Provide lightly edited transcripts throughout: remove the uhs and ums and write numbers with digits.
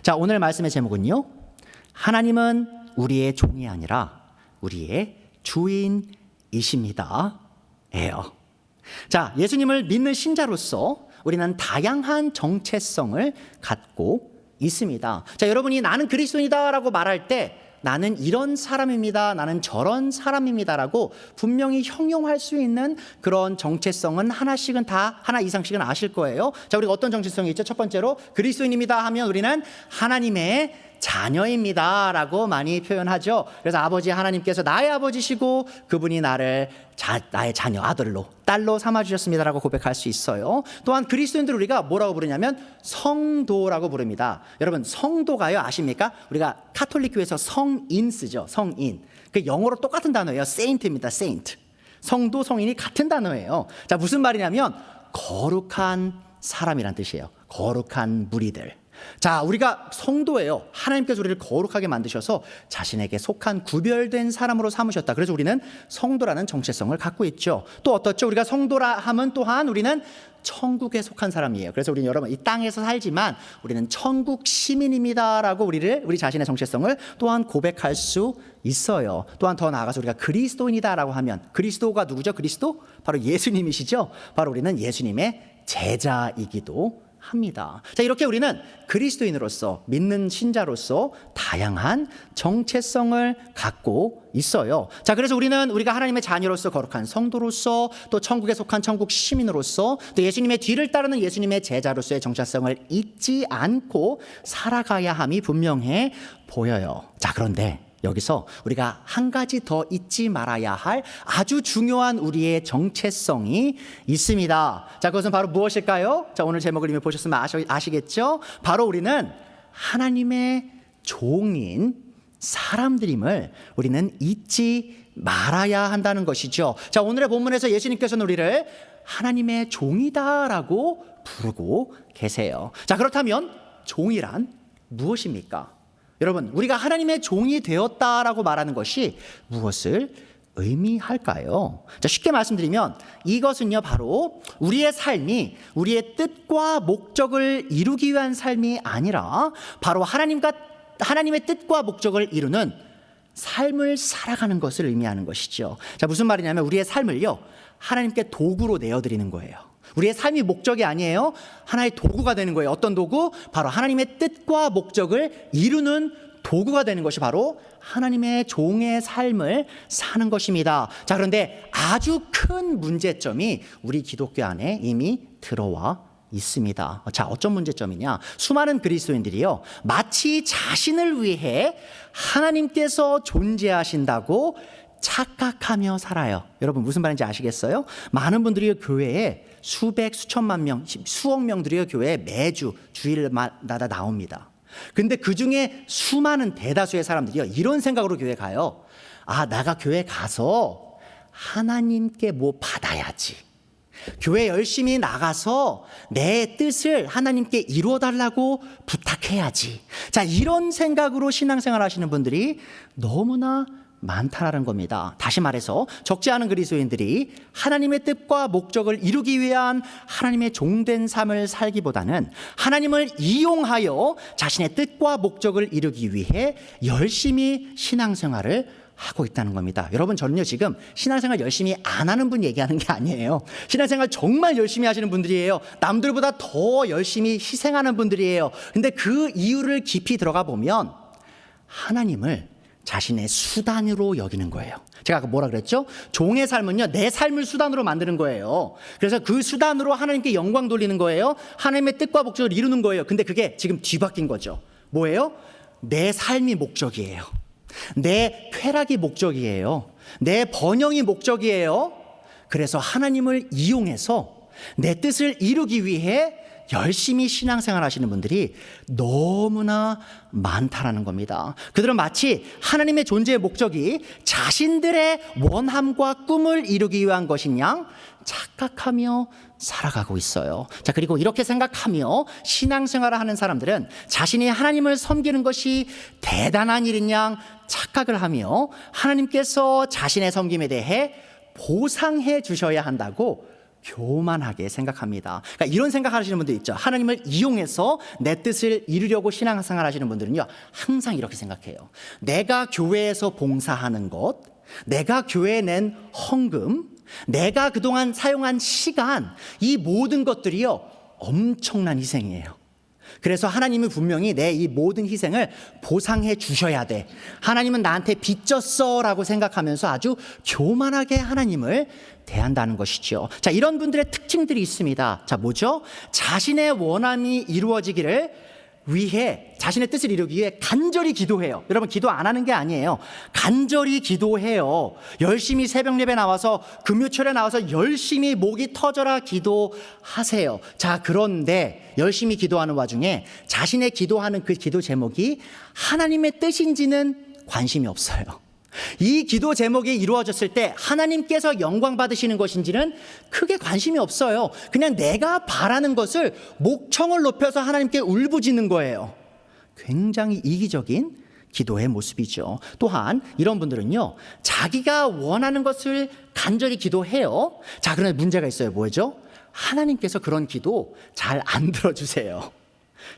자, 오늘 말씀의 제목은요, 하나님은 우리의 종이 아니라 우리의 주인이십니다 예요. 자, 예수님을 믿는 신자로서 우리는 다양한 정체성을 갖고 있습니다. 자, 여러분이 나는 그리스도인이다 라고 말할 때 나는 이런 사람입니다, 나는 저런 사람입니다 라고 분명히 형용할 수 있는 그런 정체성은 하나씩은 다, 하나 이상씩은 아실 거예요. 자, 우리가 어떤 정체성이 있죠? 첫 번째로 그리스도인입니다 하면 우리는 하나님의 자녀입니다 라고 많이 표현하죠. 그래서 아버지 하나님께서 나의 아버지시고 그분이 나를 나의 자녀, 아들로, 딸로 삼아주셨습니다 라고 고백할 수 있어요. 또한 그리스도인들 우리가 뭐라고 부르냐면 성도라고 부릅니다. 여러분, 성도가요, 아십니까? 우리가 카톨릭 교회에서 성인 쓰죠. 성인. 그 영어로 똑같은 단어예요. saint입니다. saint. 성도, 성인이 같은 단어예요. 자, 무슨 말이냐면 거룩한 사람이란 뜻이에요. 거룩한 무리들. 자, 우리가 성도예요. 하나님께서 우리를 거룩하게 만드셔서 자신에게 속한 구별된 사람으로 삼으셨다. 그래서 우리는 성도라는 정체성을 갖고 있죠. 또 어떻죠? 우리가 성도라 하면 또한 우리는 천국에 속한 사람이에요. 그래서 우리는 여러분 이 땅에서 살지만 우리는 천국 시민입니다라고 우리 자신의 정체성을 또한 고백할 수 있어요. 또한 더 나아가서 우리가 그리스도인이다라고 하면 그리스도가 누구죠? 그리스도? 바로 예수님이시죠. 바로 우리는 예수님의 제자이기도 합니다. 자, 이렇게 우리는 그리스도인으로서, 믿는 신자로서 다양한 정체성을 갖고 있어요. 자, 그래서 우리가 하나님의 자녀로서, 거룩한 성도로서, 또 천국에 속한 천국 시민으로서, 또 예수님의 뒤를 따르는 예수님의 제자로서의 정체성을 잊지 않고 살아가야 함이 분명해 보여요. 자, 그런데 여기서 우리가 한 가지 더 잊지 말아야 할 아주 중요한 우리의 정체성이 있습니다. 자, 그것은 바로 무엇일까요? 자, 오늘 제목을 이미 보셨으면 아시겠죠? 바로 우리는 하나님의 종인 사람들임을 우리는 잊지 말아야 한다는 것이죠. 자, 오늘의 본문에서 예수님께서는 우리를 하나님의 종이다라고 부르고 계세요. 자, 그렇다면 종이란 무엇입니까? 여러분, 우리가 하나님의 종이 되었다라고 말하는 것이 무엇을 의미할까요? 자, 쉽게 말씀드리면 이것은요, 바로 우리의 삶이 우리의 뜻과 목적을 이루기 위한 삶이 아니라 바로 하나님의 뜻과 목적을 이루는 삶을 살아가는 것을 의미하는 것이죠. 자, 무슨 말이냐면 우리의 삶을요, 하나님께 도구로 내어드리는 거예요. 우리의 삶이 목적이 아니에요. 하나의 도구가 되는 거예요. 어떤 도구? 바로 하나님의 뜻과 목적을 이루는 도구가 되는 것이 바로 하나님의 종의 삶을 사는 것입니다. 자, 그런데 아주 큰 문제점이 우리 기독교 안에 이미 들어와 있습니다. 자, 어떤 문제점이냐? 수많은 그리스도인들이요, 마치 자신을 위해 하나님께서 존재하신다고 착각하며 살아요. 여러분, 무슨 말인지 아시겠어요? 많은 분들이 교회에 수천만 명, 수억 명들이 교회에 매주 주일마다 나옵니다. 근데 그 중에 수많은 대다수의 사람들이요, 이런 생각으로 교회 가요. 아, 내가 교회 가서 하나님께 뭐 받아야지. 교회 열심히 나가서 내 뜻을 하나님께 이루어달라고 부탁해야지. 자, 이런 생각으로 신앙생활 하시는 분들이 너무나 많다라는 겁니다. 다시 말해서 적지 않은 그리스도인들이 하나님의 뜻과 목적을 이루기 위한 하나님의 종된 삶을 살기보다는 하나님을 이용하여 자신의 뜻과 목적을 이루기 위해 열심히 신앙생활을 하고 있다는 겁니다. 여러분, 저는요, 지금 신앙생활 열심히 안 하는 분 얘기하는 게 아니에요. 신앙생활 정말 열심히 하시는 분들이에요. 남들보다 더 열심히 희생하는 분들이에요. 근데 그 이유를 깊이 들어가 보면 하나님을 자신의 수단으로 여기는 거예요. 제가 아까 뭐라 그랬죠? 종의 삶은요, 내 삶을 수단으로 만드는 거예요. 그래서 그 수단으로 하나님께 영광 돌리는 거예요. 하나님의 뜻과 목적을 이루는 거예요. 근데 그게 지금 뒤바뀐 거죠. 뭐예요? 내 삶이 목적이에요. 내 쾌락이 목적이에요. 내 번영이 목적이에요. 그래서 하나님을 이용해서 내 뜻을 이루기 위해 열심히 신앙생활 하시는 분들이 너무나 많다라는 겁니다. 그들은 마치 하나님의 존재의 목적이 자신들의 원함과 꿈을 이루기 위한 것인 양 착각하며 살아가고 있어요. 자, 그리고 이렇게 생각하며 신앙생활을 하는 사람들은 자신이 하나님을 섬기는 것이 대단한 일인 양 착각을 하며 하나님께서 자신의 섬김에 대해 보상해 주셔야 한다고 교만하게 생각합니다. 그러니까 이런 생각하시는 분들 있죠. 하나님을 이용해서 내 뜻을 이루려고 신앙생활 하시는 분들은요, 항상 이렇게 생각해요. 내가 교회에서 봉사하는 것, 내가 교회에 낸 헌금, 내가 그동안 사용한 시간, 이 모든 것들이요, 엄청난 희생이에요. 그래서 하나님은 분명히 내 이 모든 희생을 보상해 주셔야 돼. 하나님은 나한테 빚졌어 라고 생각하면서 아주 교만하게 하나님을 대한다는 것이죠. 자, 이런 분들의 특징들이 있습니다. 자, 뭐죠? 자신의 원함이 이루어지기를 위해, 자신의 뜻을 이루기 위해 간절히 기도해요. 여러분, 기도 안 하는 게 아니에요. 간절히 기도해요. 열심히 새벽 예배 나와서, 금요철에 나와서 열심히 목이 터져라 기도하세요. 자, 그런데 열심히 기도하는 와중에 자신의 기도하는 그 기도 제목이 하나님의 뜻인지는 관심이 없어요. 이 기도 제목이 이루어졌을 때 하나님께서 영광 받으시는 것인지는 크게 관심이 없어요. 그냥 내가 바라는 것을 목청을 높여서 하나님께 울부짖는 거예요. 굉장히 이기적인 기도의 모습이죠. 또한 이런 분들은요, 자기가 원하는 것을 간절히 기도해요. 자, 그런데 문제가 있어요. 뭐죠? 하나님께서 그런 기도 잘 안 들어주세요.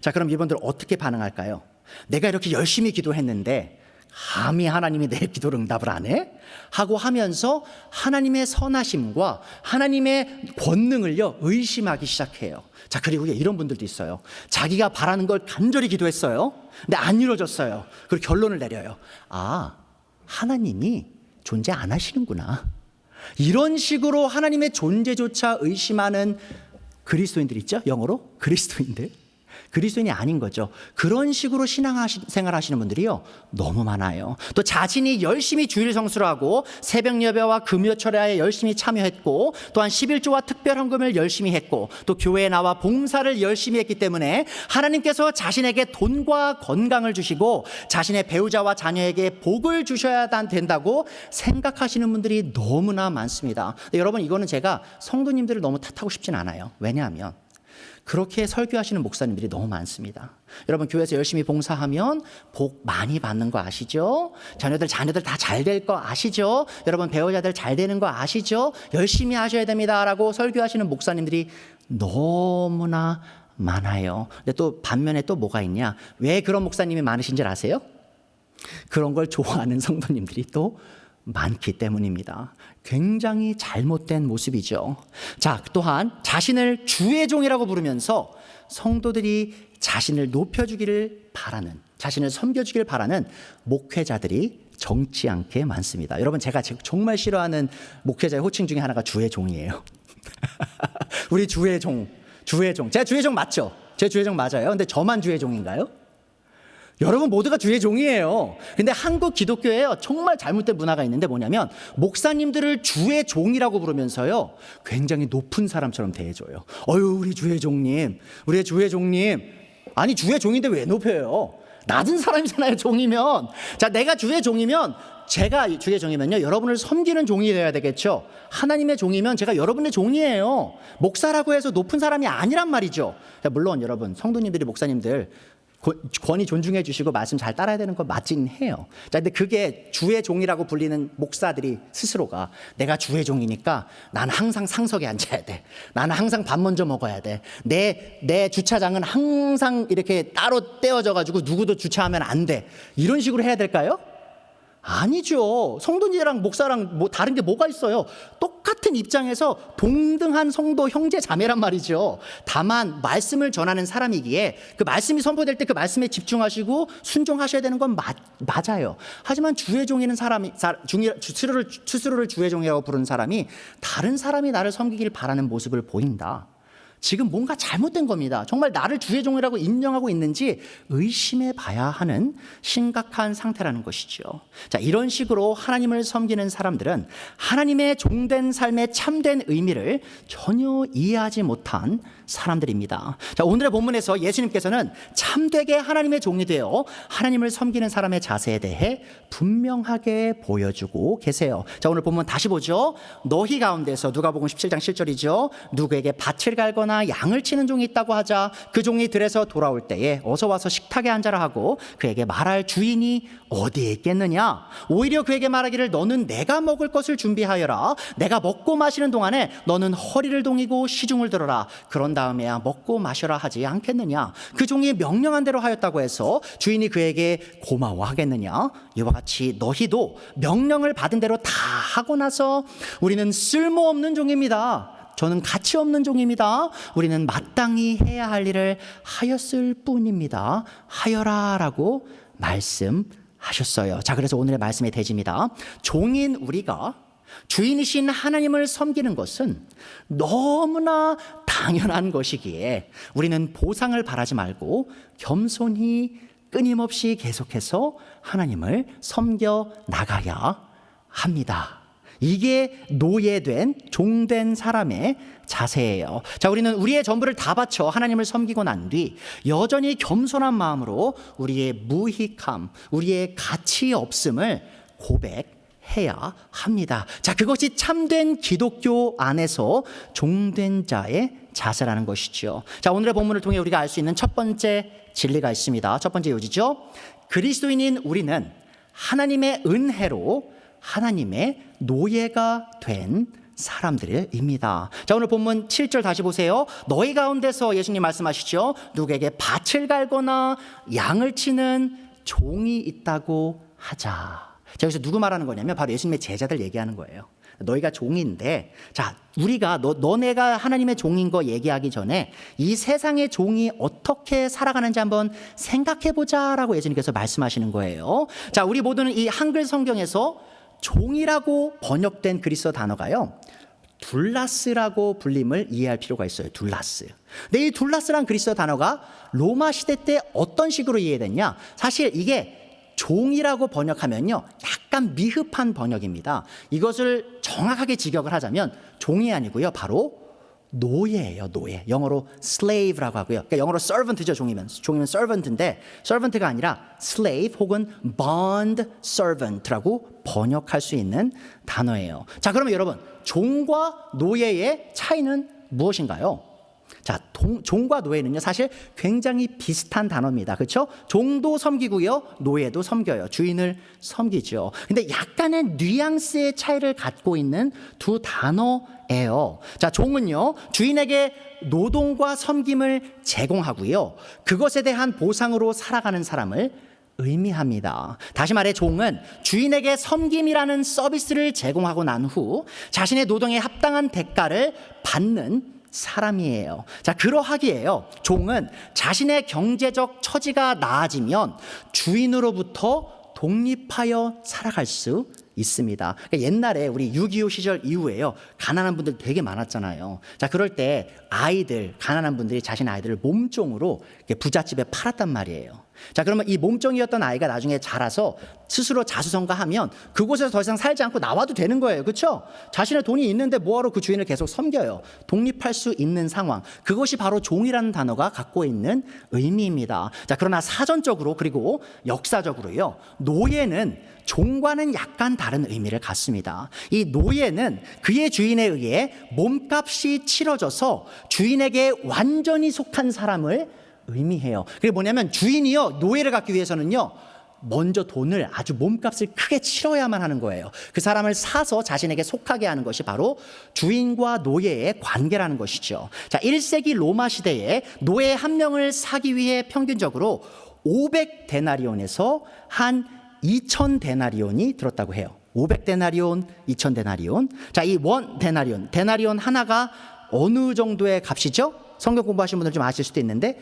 자, 그럼 이분들 어떻게 반응할까요? 내가 이렇게 열심히 기도했는데 감히 하나님이 내 기도를 응답을 안 해? 하고 하면서 하나님의 선하심과 하나님의 권능을요, 의심하기 시작해요. 자, 그리고 이런 분들도 있어요. 자기가 바라는 걸 간절히 기도했어요. 근데 안 이루어졌어요. 그리고 결론을 내려요. 아, 하나님이 존재 안 하시는구나. 이런 식으로 하나님의 존재조차 의심하는 그리스도인들 있죠? 영어로 그리스도인들. 그리스도인이 아닌 거죠. 그런 식으로 신앙생활 하시는 분들이요, 너무 많아요. 또 자신이 열심히 주일 성수를 하고 새벽 예배와 금요철에 열심히 참여했고, 또한 11조와 특별 헌금을 열심히 했고, 또 교회에 나와 봉사를 열심히 했기 때문에 하나님께서 자신에게 돈과 건강을 주시고 자신의 배우자와 자녀에게 복을 주셔야 된다고 생각하시는 분들이 너무나 많습니다. 여러분, 이거는 제가 성도님들을 너무 탓하고 싶진 않아요. 왜냐하면 그렇게 설교하시는 목사님들이 너무 많습니다. 여러분, 교회에서 열심히 봉사하면 복 많이 받는 거 아시죠? 자녀들 다 잘 될 거 아시죠? 여러분, 배우자들 잘 되는 거 아시죠? 열심히 하셔야 됩니다라고 설교하시는 목사님들이 너무나 많아요. 근데 또 반면에 또 뭐가 있냐? 왜 그런 목사님이 많으신 줄 아세요? 그런 걸 좋아하는 성도님들이 또 많기 때문입니다. 굉장히 잘못된 모습이죠. 자, 또한 자신을 주의 종이라고 부르면서 성도들이 자신을 높여주기를 바라는, 자신을 섬겨주기를 바라는 목회자들이 적지 않게 많습니다. 여러분, 제가 정말 싫어하는 목회자의 호칭 중에 하나가 주의 종이에요. 우리 주의 종. 제가 주의 종 맞죠? 제 주의 종 맞아요. 근데 저만 주의 종인가요? 여러분 모두가 주의 종이에요. 근데 한국 기독교에요, 정말 잘못된 문화가 있는데 뭐냐면 목사님들을 주의 종이라고 부르면서요, 굉장히 높은 사람처럼 대해줘요. 어휴, 우리 주의 종님, 우리 주의 종님. 아니, 주의 종인데 왜 높여요? 낮은 사람이잖아요, 종이면. 자, 내가 주의 종이면, 제가 주의 종이면요, 여러분을 섬기는 종이 되어야 되겠죠. 하나님의 종이면 제가 여러분의 종이에요. 목사라고 해서 높은 사람이 아니란 말이죠. 자, 물론 여러분, 성도님들이 목사님들 권위 존중해 주시고 말씀 잘 따라야 되는 건 맞긴 해요. 자, 근데 그게 주의 종이라고 불리는 목사들이 스스로가 내가 주의 종이니까 나는 항상 상석에 앉아야 돼. 나는 항상 밥 먼저 먹어야 돼. 내 주차장은 항상 이렇게 따로 떼어져 가지고 누구도 주차하면 안 돼. 이런 식으로 해야 될까요? 아니죠. 성도님이랑 목사랑 다른 게 뭐가 있어요? 똑같은 입장에서 동등한 성도 형제 자매란 말이죠. 다만 말씀을 전하는 사람이기에 그 말씀이 선포될 때 그 말씀에 집중하시고 순종하셔야 되는 건 맞아요. 하지만 주의 종이는 스스로를 주의 종이라고 부르는 사람이 다른 사람이 나를 섬기길 바라는 모습을 보인다. 지금 뭔가 잘못된 겁니다. 정말 나를 주의 종이라고 인정하고 있는지 의심해 봐야 하는 심각한 상태라는 것이죠. 자, 이런 식으로 하나님을 섬기는 사람들은 하나님의 종된 삶의 참된 의미를 전혀 이해하지 못한 사람들입니다. 자, 오늘의 본문에서 예수님께서는 참되게 하나님의 종이 되어 하나님을 섬기는 사람의 자세에 대해 분명하게 보여주고 계세요. 자, 오늘 본문 다시 보죠. 너희 가운데서, 누가복음 17장 7절이죠. 누구에게 밭을 갈거나 하거나 양을 치는 종이 있다고 하자 그 종이 들에서 돌아올 때에 어서 와서 식탁에 앉아라 하고 그에게 말할 주인이 어디에 있겠느냐? 오히려 그에게 말하기를 너는 내가 먹을 것을 준비하여라. 내가 먹고 마시는 동안에 너는 허리를 동이고 시중을 들어라. 그런 다음에야 먹고 마셔라 하지 않겠느냐? 그 종이 명령한 대로 하였다고 해서 주인이 그에게 고마워하겠느냐? 이와 같이 너희도 명령을 받은 대로 다 하고 나서 우리는 쓸모없는 종입니다. 저는 가치 없는 종입니다. 우리는 마땅히 해야 할 일을 하였을 뿐입니다. 하여라 라고 말씀하셨어요. 자, 그래서 오늘의 말씀의 대지입니다. 종인 우리가 주인이신 하나님을 섬기는 것은 너무나 당연한 것이기에 우리는 보상을 바라지 말고 겸손히 끊임없이 계속해서 하나님을 섬겨 나가야 합니다. 이게 노예된 종된 사람의 자세예요. 자, 우리는 우리의 전부를 다 바쳐 하나님을 섬기고 난 뒤 여전히 겸손한 마음으로 우리의 무익함, 우리의 가치 없음을 고백해야 합니다. 자, 그것이 참된 기독교 안에서 종된 자의 자세라는 것이죠. 자, 오늘의 본문을 통해 우리가 알 수 있는 첫 번째 진리가 있습니다. 첫 번째 요지죠. 그리스도인인 우리는 하나님의 은혜로 하나님의 노예가 된 사람들입니다. 자, 오늘 본문 7절 다시 보세요. 너희 가운데서 예수님 말씀하시죠. 누구에게 밭을 갈거나 양을 치는 종이 있다고 하자. 자, 여기서 누구 말하는 거냐면 바로 예수님의 제자들 얘기하는 거예요. 너희가 종인데, 자, 우리가 너네가 하나님의 종인 거 얘기하기 전에 이 세상의 종이 어떻게 살아가는지 한번 생각해 보자라고 예수님께서 말씀하시는 거예요. 자, 우리 모두는 이 한글 성경에서 종이라고 번역된 그리스어 단어가요, 둘라스라고 불림을 이해할 필요가 있어요. 둘라스. 근데 이 둘라스란 그리스어 단어가 로마 시대 때 어떤 식으로 이해됐냐? 사실 이게 종이라고 번역하면요, 약간 미흡한 번역입니다. 이것을 정확하게 직역을 하자면 종이 아니고요, 바로 노예예요. 노예. 영어로 slave라고 하고요. 그러니까 영어로 servant죠. 종이면 servant인데 servant가 아니라 slave 혹은 bond servant라고 번역할 수 있는 단어예요. 자, 그러면 여러분, 종과 노예의 차이는 무엇인가요? 자, 종과 노예는요, 사실 굉장히 비슷한 단어입니다. 그렇죠? 종도 섬기고요, 노예도 섬겨요. 주인을 섬기죠. 근데 약간의 뉘앙스의 차이를 갖고 있는 두 단어예요. 자, 종은요, 주인에게 노동과 섬김을 제공하고요, 그것에 대한 보상으로 살아가는 사람을 의미합니다. 다시 말해 종은 주인에게 섬김이라는 서비스를 제공하고 난 후 자신의 노동에 합당한 대가를 받는 사람이에요. 자, 그러하기에요, 종은 자신의 경제적 처지가 나아지면 주인으로부터 독립하여 살아갈 수 있습니다. 그러니까 옛날에 우리 6.25 시절 이후에요, 가난한 분들 되게 많았잖아요. 자, 그럴 때 가난한 분들이 자신의 아이들을 몸종으로 부잣집에 팔았단 말이에요. 자, 그러면 이 몸종이었던 아이가 나중에 자라서 스스로 자수성가하면 그곳에서 더 이상 살지 않고 나와도 되는 거예요. 그렇죠? 자신의 돈이 있는데 뭐하러 그 주인을 계속 섬겨요. 독립할 수 있는 상황, 그것이 바로 종이라는 단어가 갖고 있는 의미입니다. 자, 그러나 사전적으로 그리고 역사적으로요, 노예는 종과는 약간 다른 의미를 갖습니다. 이 노예는 그의 주인에 의해 몸값이 치러져서 주인에게 완전히 속한 사람을 의미해요. 그게 뭐냐면 주인이요, 노예를 갖기 위해서는요, 먼저 돈을 아주 몸값을 크게 치러야만 하는 거예요. 그 사람을 사서 자신에게 속하게 하는 것이 바로 주인과 노예의 관계라는 것이죠. 자, 1세기 로마 시대에 노예 한 명을 사기 위해 평균적으로 500데나리온에서 한 2000데나리온이 들었다고 해요. 500데나리온, 2000데나리온. 자, 이 데나리온 하나가 어느 정도의 값이죠? 성경 공부하신 분들 좀 아실 수도 있는데,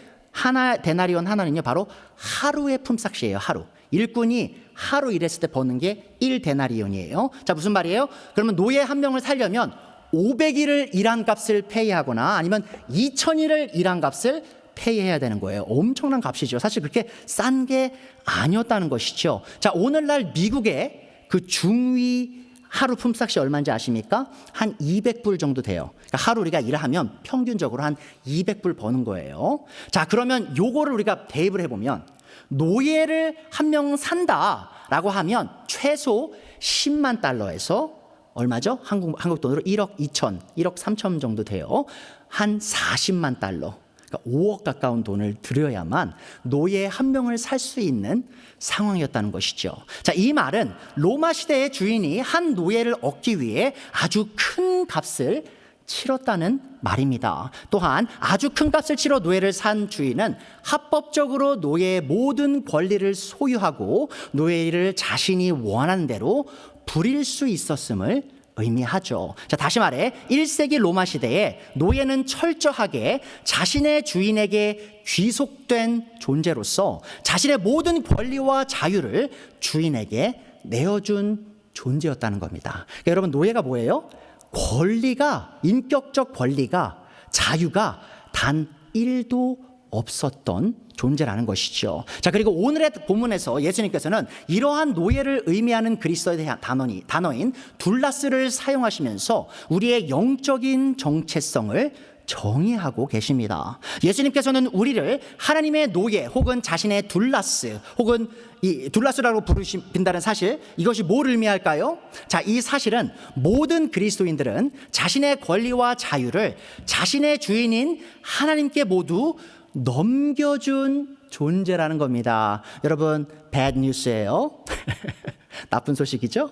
데나리온 하나는요, 바로 하루의 품삯이에요. 하루. 일꾼이 하루 일했을 때 버는 게 1데나리온이에요. 자, 무슨 말이에요? 그러면 노예 한 명을 살려면 500일을 일한 값을 페이하거나 아니면 2000일을 일한 값을 페이해야 되는 거예요. 엄청난 값이죠. 사실 그렇게 싼 게 아니었다는 것이죠. 자, 오늘날 미국의 그 중위 하루 품삯이 얼마인지 아십니까? 한 200불 정도 돼요. 그러니까 하루 우리가 일하면 평균적으로 한 200불 버는 거예요. 자, 그러면 요거를 우리가 대입을 해보면 노예를 한 명 산다라고 하면 최소 10만 달러에서 얼마죠? 한국 돈으로 1억 2천, 1억 3천 정도 돼요. 한 40만 달러, 그러니까 5억 가까운 돈을 들여야만 노예 한 명을 살 수 있는 상황이었다는 것이죠. 자, 이 말은 로마 시대의 주인이 한 노예를 얻기 위해 아주 큰 값을 치렀다는 말입니다. 또한 아주 큰 값을 치러 노예를 산 주인은 합법적으로 노예의 모든 권리를 소유하고 노예를 자신이 원하는 대로 부릴 수 있었음을 의미하죠. 자, 다시 말해 1세기 로마 시대에 노예는 철저하게 자신의 주인에게 귀속된 존재로서 자신의 모든 권리와 자유를 주인에게 내어준 존재였다는 겁니다. 그러니까 여러분, 노예가 뭐예요? 권리가, 인격적 권리가, 자유가 단 1도 없었던 존재라는 것이죠. 자, 그리고 오늘의 본문에서 예수님께서는 이러한 노예를 의미하는 그리스도의 단어인 둘라스를 사용하시면서 우리의 영적인 정체성을 정의하고 계십니다. 예수님께서는 우리를 하나님의 노예 혹은 자신의 둘라스 혹은 이 둘라스라고 부르신다는 사실, 이것이 뭘 의미할까요? 자, 이 사실은 모든 그리스도인들은 자신의 권리와 자유를 자신의 주인인 하나님께 모두 넘겨준 존재라는 겁니다. 여러분, bad news예요. 나쁜 소식이죠?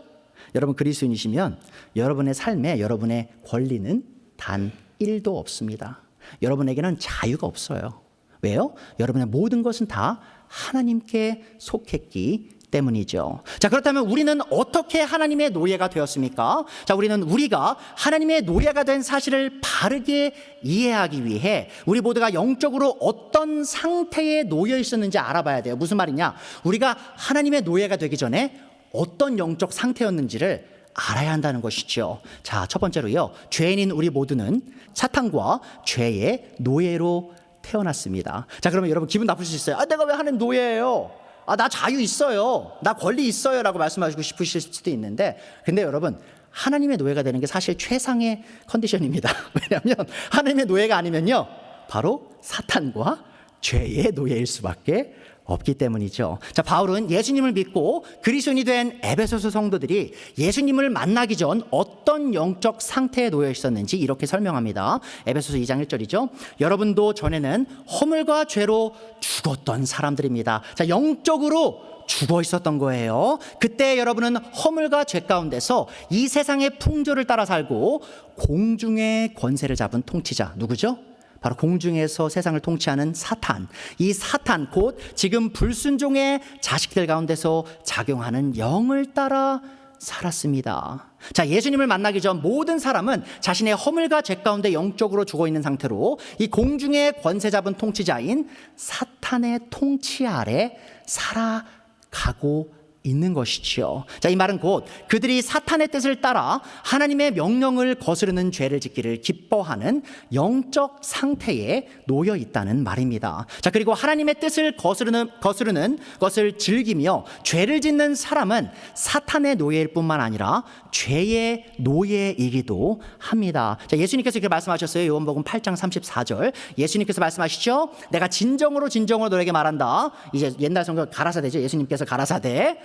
여러분, 그리스도인이시면 여러분의 삶에 여러분의 권리는 단 1도 없습니다. 여러분에게는 자유가 없어요. 왜요? 여러분의 모든 것은 다 하나님께 속했기 때문이죠. 자, 그렇다면 우리는 어떻게 하나님의 노예가 되었습니까? 자, 우리가 하나님의 노예가 된 사실을 바르게 이해하기 위해 우리 모두가 영적으로 어떤 상태에 놓여 있었는지 알아봐야 돼요. 무슨 말이냐? 우리가 하나님의 노예가 되기 전에 어떤 영적 상태였는지를 알아야 한다는 것이죠. 자, 첫 번째로요, 죄인인 우리 모두는 사탄과 죄의 노예로 태어났습니다. 자, 그러면 여러분 기분 나쁘실 수 있어요. 내가 왜 하나님 노예예요? 나 자유 있어요. 나 권리 있어요. 라고 말씀하시고 싶으실 수도 있는데, 근데 여러분, 하나님의 노예가 되는 게 사실 최상의 컨디션입니다. 왜냐하면 하나님의 노예가 아니면요, 바로 사탄과 죄의 노예일 수밖에 없기 때문이죠. 자, 바울은 예수님을 믿고 그리스도인이 된 에베소서 성도들이 예수님을 만나기 전 어떤 영적 상태에 놓여 있었는지 이렇게 설명합니다. 에베소서 2장 1절이죠. 여러분도 전에는 허물과 죄로 죽었던 사람들입니다. 자, 영적으로 죽어 있었던 거예요. 그때 여러분은 허물과 죄 가운데서 이 세상의 풍조를 따라 살고 공중의 권세를 잡은 통치자, 누구죠? 바로 공중에서 세상을 통치하는 사탄, 이 사탄 곧 지금 불순종의 자식들 가운데서 작용하는 영을 따라 살았습니다. 자, 예수님을 만나기 전 모든 사람은 자신의 허물과 죄 가운데 영적으로 죽어 있는 상태로 이 공중의 권세 잡은 통치자인 사탄의 통치 아래 살아가고 있는 것이지요. 자, 이 말은 곧 그들이 사탄의 뜻을 따라 하나님의 명령을 거스르는 죄를 짓기를 기뻐하는 영적 상태에 놓여 있다는 말입니다. 자, 그리고 하나님의 뜻을 거스르는 것을 즐기며 죄를 짓는 사람은 사탄의 노예일 뿐만 아니라 죄의 노예이기도 합니다. 자, 예수님께서 이렇게 말씀하셨어요. 요한복음 8장 34절. 예수님께서 말씀하시죠. 내가 진정으로 너에게 말한다. 이제 옛날 성경 가라사대죠. 예수님께서 가라사대.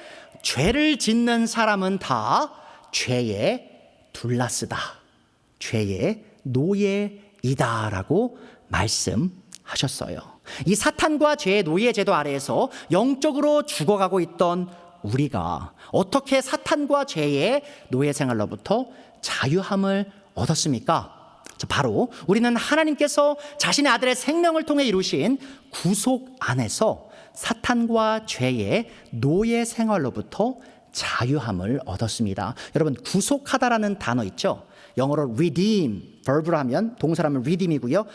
죄를 짓는 사람은 다 죄의 둘라스다, 죄의 노예이다라고 말씀하셨어요. 이 사탄과 죄의 노예 제도 아래에서 영적으로 죽어가고 있던 우리가 어떻게 사탄과 죄의 노예 생활로부터 자유함을 얻었습니까? 바로 우리는 하나님께서 자신의 아들의 생명을 통해 이루신 구속 안에서 사탄과 죄의 노예 생활로부터 자유함을 얻었습니다. 여러분, 구속하다라는 단어 있죠? 영어로 redeem, verb로 하면 동사라면 redeem이고요.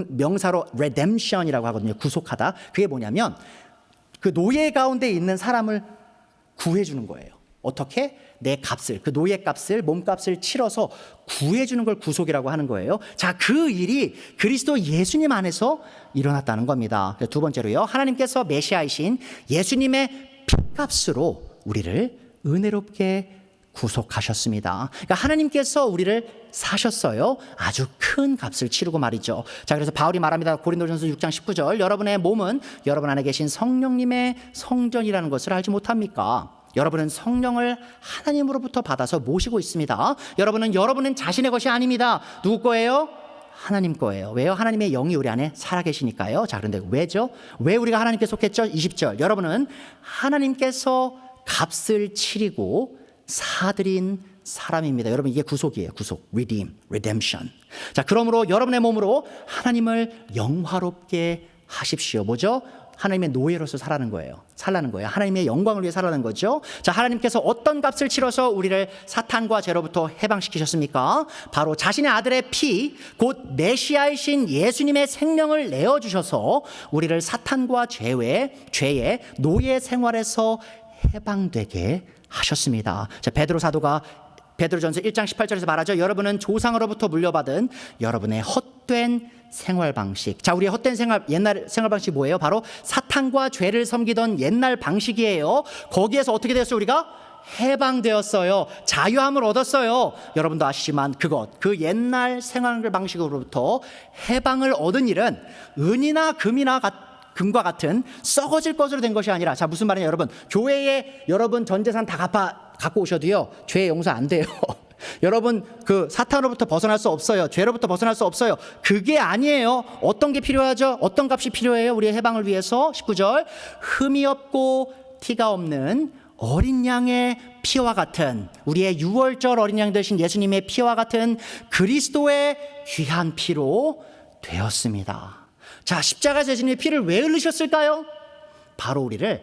명사로 redemption이라고 하거든요. 구속하다. 그게 뭐냐면 그 노예 가운데 있는 사람을 구해주는 거예요. 어떻게? 내 값을, 그 노예 값을, 몸값을 치러서 구해주는 걸 구속이라고 하는 거예요. 자, 그 일이 그리스도 예수님 안에서 일어났다는 겁니다. 두 번째로요, 하나님께서 메시아이신 예수님의 피값으로 우리를 은혜롭게 구속하셨습니다. 그러니까 하나님께서 우리를 사셨어요. 아주 큰 값을 치르고 말이죠. 자, 그래서 바울이 말합니다. 고린도전서 6장 19절. 여러분의 몸은 여러분 안에 계신 성령님의 성전이라는 것을 알지 못합니까? 여러분은 성령을 하나님으로부터 받아서 모시고 있습니다. 여러분은 자신의 것이 아닙니다. 누구 거예요? 하나님 거예요. 왜요? 하나님의 영이 우리 안에 살아계시니까요. 자, 그런데 왜죠? 왜 우리가 하나님께 속했죠? 20절. 여러분은 하나님께서 값을 치르고 사들인 사람입니다. 여러분, 이게 구속이에요. 구속, redeem, redemption. 자, 그러므로 여러분의 몸으로 하나님을 영화롭게 하십시오. 뭐죠? 하나님의 노예로서 살라는 거예요. 하나님의 영광을 위해 살라는 거죠. 자, 하나님께서 어떤 값을 치러서 우리를 사탄과 죄로부터 해방시키셨습니까? 바로 자신의 아들의 피, 곧 메시아이신 예수님의 생명을 내어주셔서 우리를 사탄과 죄의 노예 생활에서 해방되게 하셨습니다. 자, 베드로 사도가 베드로전서 1장 18절에서 말하죠. 여러분은 조상으로부터 물려받은 여러분의 헛된 생활 방식. 자, 우리의 헛된 옛날 생활 방식이 뭐예요? 바로 사탄과 죄를 섬기던 옛날 방식이에요. 거기에서 어떻게 되었어요? 우리가 해방되었어요. 자유함을 얻었어요. 여러분도 아시지만 그 옛날 생활 방식으로부터 해방을 얻은 일은 은이나 금과 같은 썩어질 것으로 된 것이 아니라, 자, 무슨 말이냐, 여러분. 교회에 여러분 전 재산 다 갖고 오셔도요, 죄 용서 안 돼요. 여러분, 그 사탄으로부터 벗어날 수 없어요. 죄로부터 벗어날 수 없어요. 그게 아니에요. 어떤 게 필요하죠? 어떤 값이 필요해요? 우리의 해방을 위해서. 19절. 흠이 없고 티가 없는 어린 양의 피와 같은, 우리의 유월절 어린 양 되신 예수님의 피와 같은 그리스도의 귀한 피로 되었습니다. 자, 십자가에서 예수님의 피를 왜 흘리셨을까요? 바로 우리를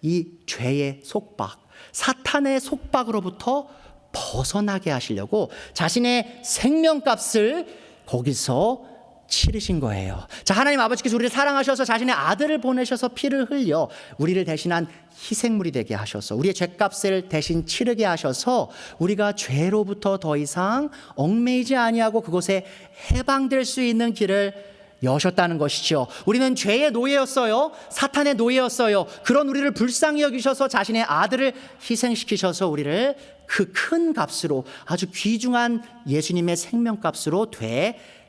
이 죄의 속박, 사탄의 속박으로부터 벗어나게 하시려고 자신의 생명값을 거기서 치르신 거예요. 자, 하나님 아버지께서 우리를 사랑하셔서 자신의 아들을 보내셔서 피를 흘려 우리를 대신한 희생물이 되게 하셔서 우리의 죄값을 대신 치르게 하셔서 우리가 죄로부터 더 이상 얽매이지 아니하고 그곳에 해방될 수 있는 길을 여셨다는 것이죠. 우리는 죄의 노예였어요. 사탄의 노예였어요. 그런 우리를 불쌍히 여기셔서 자신의 아들을 희생시키셔서 우리를 그 큰 값으로, 아주 귀중한 예수님의 생명값으로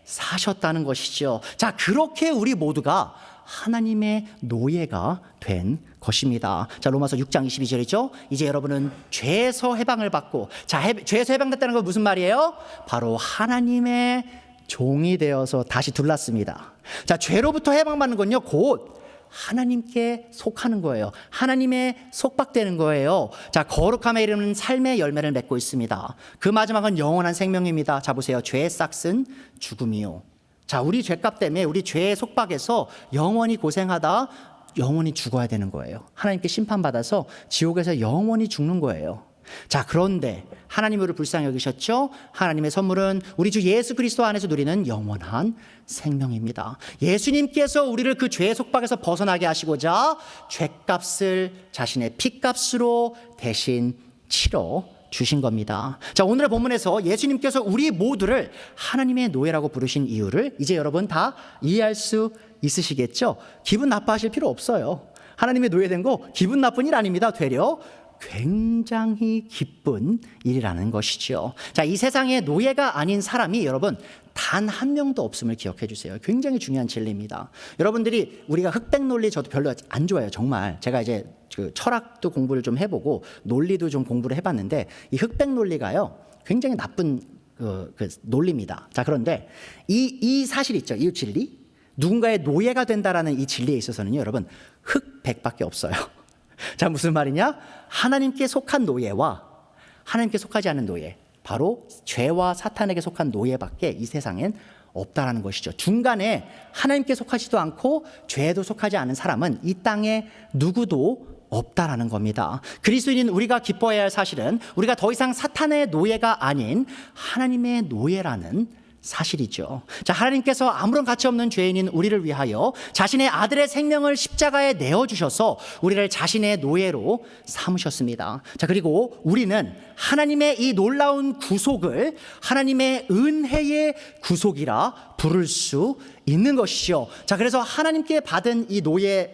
사셨다는 것이죠. 자, 그렇게 우리 모두가 하나님의 노예가 된 것입니다. 자, 로마서 6장 22절이죠. 이제 여러분은 죄에서 해방을 받고, 자, 죄에서 해방됐다는 건 무슨 말이에요? 바로 하나님의 종이 되어서 다시 둘렀습니다. 자, 죄로부터 해방받는 건요, 곧 하나님께 속하는 거예요. 하나님의 속박되는 거예요. 자, 거룩함에 이르는 삶의 열매를 맺고 있습니다. 그 마지막은 영원한 생명입니다. 자, 보세요. 죄의 싹은 죽음이요. 자, 우리 죄값 때문에 우리 죄의 속박에서 영원히 고생하다 영원히 죽어야 되는 거예요. 하나님께 심판받아서 지옥에서 영원히 죽는 거예요. 자, 그런데 하나님 우리를 불쌍히 여기셨죠? 하나님의 선물은 우리 주 예수 그리스도 안에서 누리는 영원한 생명입니다. 예수님께서 우리를 그 죄의 속박에서 벗어나게 하시고자 죄값을 자신의 피값으로 대신 치러 주신 겁니다. 자, 오늘의 본문에서 예수님께서 우리 모두를 하나님의 노예라고 부르신 이유를 이제 여러분 다 이해할 수 있으시겠죠? 기분 나빠하실 필요 없어요. 하나님의 노예된 거 기분 나쁜 일 아닙니다. 되려 굉장히 기쁜 일이라는 것이죠. 자, 이 세상에 노예가 아닌 사람이 여러분 단 한 명도 없음을 기억해 주세요. 굉장히 중요한 진리입니다. 여러분들이 우리가 흑백 논리 저도 별로 안 좋아해요. 정말 제가 이제 그 철학도 공부를 좀 해보고 논리도 좀 공부를 해봤는데 이 흑백 논리가요 굉장히 나쁜 그 논리입니다. 자, 그런데 이 사실 있죠. 이 진리, 누군가의 노예가 된다라는 이 진리에 있어서는요, 여러분 흑백밖에 없어요. 자, 무슨 말이냐? 하나님께 속한 노예와 하나님께 속하지 않은 노예, 바로 죄와 사탄에게 속한 노예밖에 이 세상엔 없다라는 것이죠. 중간에 하나님께 속하지도 않고 죄에도 속하지 않은 사람은 이 땅에 누구도 없다라는 겁니다. 그리스도인인 우리가 기뻐해야 할 사실은 우리가 더 이상 사탄의 노예가 아닌 하나님의 노예라는 사실이죠. 자, 하나님께서 아무런 가치 없는 죄인인 우리를 위하여 자신의 아들의 생명을 십자가에 내어주셔서 우리를 자신의 노예로 삼으셨습니다. 자, 그리고 우리는 하나님의 이 놀라운 구속을 하나님의 은혜의 구속이라 부를 수 있는 것이죠. 자, 그래서 하나님께 받은 이 노예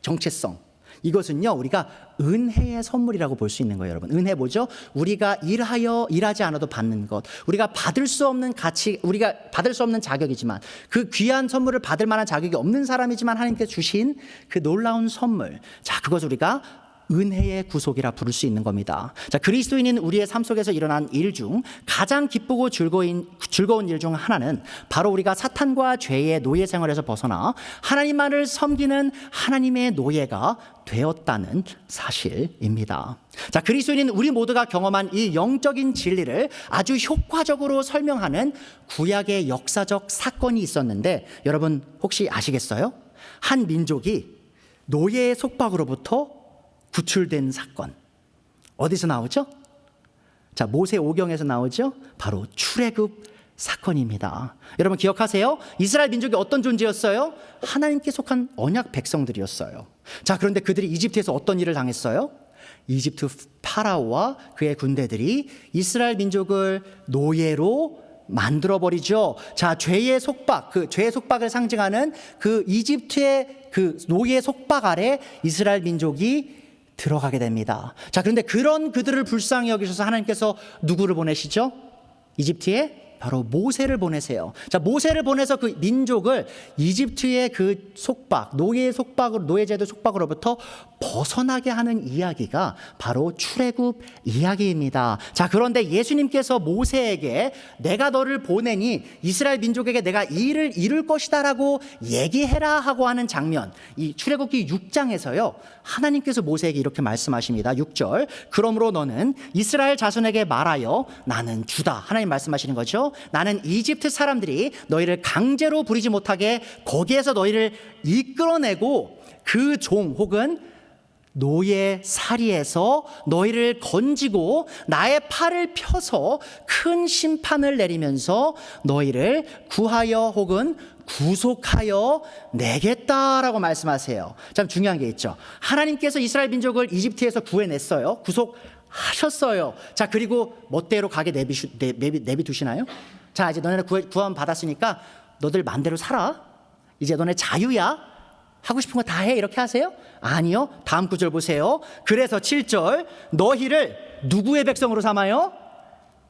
정체성, 이것은요 우리가 은혜의 선물이라고 볼 수 있는 거예요. 여러분, 은혜 뭐죠? 우리가 일하지 않아도 받는 것, 우리가 받을 수 없는 가치, 우리가 받을 수 없는 자격이지만 그 귀한 선물을 받을 만한 자격이 없는 사람이지만 하나님께 주신 그 놀라운 선물, 자, 그것을 우리가 은혜의 구속이라 부를 수 있는 겁니다. 자, 그리스도인인 우리의 삶 속에서 일어난 일 중 가장 기쁘고 즐거운 일 중 하나는 바로 우리가 사탄과 죄의 노예 생활에서 벗어나 하나님만을 섬기는 하나님의 노예가 되었다는 사실입니다. 자, 그리스도인인 우리 모두가 경험한 이 영적인 진리를 아주 효과적으로 설명하는 구약의 역사적 사건이 있었는데, 여러분 혹시 아시겠어요? 한 민족이 노예의 속박으로부터 구출된 사건. 어디서 나오죠? 자, 모세오경에서 나오죠? 바로 출애굽 사건입니다. 여러분 기억하세요? 이스라엘 민족이 어떤 존재였어요? 하나님께 속한 언약 백성들이었어요. 자, 그런데 그들이 이집트에서 어떤 일을 당했어요? 이집트 파라오와 그의 군대들이 이스라엘 민족을 노예로 만들어버리죠. 자, 죄의 속박, 그 죄의 속박을 상징하는 그 이집트의 그 노예의 속박 아래 이스라엘 민족이 들어가게 됩니다. 자, 그런데 그런 그들을 불쌍히 여기셔서 하나님께서 누구를 보내시죠? 이집트에 바로 모세를 보내세요. 자, 모세를 보내서 그 민족을 이집트의 그 속박, 노예의 속박으로, 노예제도 속박으로부터 벗어나게 하는 이야기가 바로 출애굽 이야기입니다. 자, 그런데 예수님께서 모세에게 내가 너를 보내니 이스라엘 민족에게 내가 이 일을 이룰 것이다라고 얘기해라 하고 하는 장면, 이 출애굽기 6장에서요 하나님께서 모세에게 이렇게 말씀하십니다. 6절, 그러므로 너는 이스라엘 자손에게 말하여 나는 주다. 하나님 말씀하시는 거죠. 나는 이집트 사람들이 너희를 강제로 부리지 못하게 거기에서 너희를 이끌어내고 그 종 혹은 노예 사리에서 너희를 건지고 나의 팔을 펴서 큰 심판을 내리면서 너희를 구하여 혹은 구속하여 내겠다라고 말씀하세요. 참 중요한 게 있죠. 하나님께서 이스라엘 민족을 이집트에서 구해냈어요. 구속하셨어요. 자, 그리고 멋대로 가게 내비두시나요? 자, 이제 너네는 구원 받았으니까 너들 맘대로 살아. 이제 너네 자유야. 하고 싶은 거 다 해. 이렇게 하세요? 아니요. 다음 구절 보세요. 그래서 7절, 너희를 누구의 백성으로 삼아요?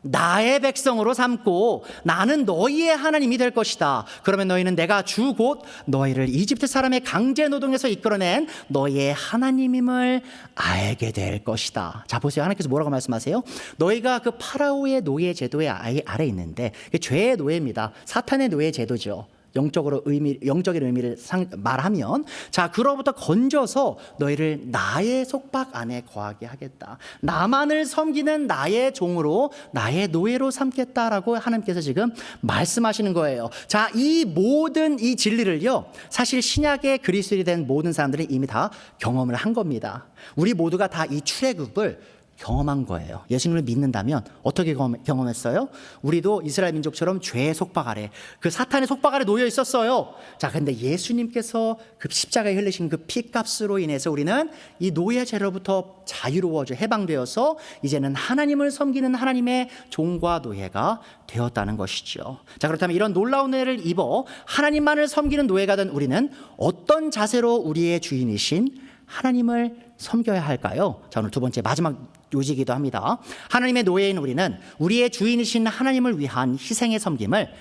나의 백성으로 삼고 나는 너희의 하나님이 될 것이다. 그러면 너희는 내가 주 곧 너희를 이집트 사람의 강제 노동에서 이끌어낸 너희의 하나님임을 알게 될 것이다. 자, 보세요. 하나님께서 뭐라고 말씀하세요? 너희가 그 파라오의 노예 제도의 아래 있는데, 죄의 노예입니다. 사탄의 노예 제도죠. 영적인 의미를 말하면, 자, 그로부터 건져서 너희를 나의 속박 안에 거하게 하겠다. 나만을 섬기는 나의 종으로, 나의 노예로 삼겠다라고 하나님께서 지금 말씀하시는 거예요. 자, 이 모든 이 진리를요, 사실 신약의 그리스도인이 된 모든 사람들이 이미 다 경험을 한 겁니다. 우리 모두가 다 이 출애굽을 경험한 거예요. 예수님을 믿는다면 어떻게 경험했어요? 우리도 이스라엘 민족처럼 죄의 속박 아래, 그 사탄의 속박 아래 놓여 있었어요. 자, 근데 예수님께서 그 십자가에 흘리신 그 피값으로 인해서 우리는 이 노예 죄로부터 자유로워져 해방되어서 이제는 하나님을 섬기는 하나님의 종과 노예가 되었다는 것이죠. 자, 그렇다면 이런 놀라운 은혜를 입어 하나님만을 섬기는 노예가 된 우리는 어떤 자세로 우리의 주인이신 하나님을 섬겨야 할까요? 자, 오늘 두 번째 마지막 요지이기도 합니다. 하나님의 노예인 우리는 우리의 주인이신 하나님을 위한 희생의 섬김을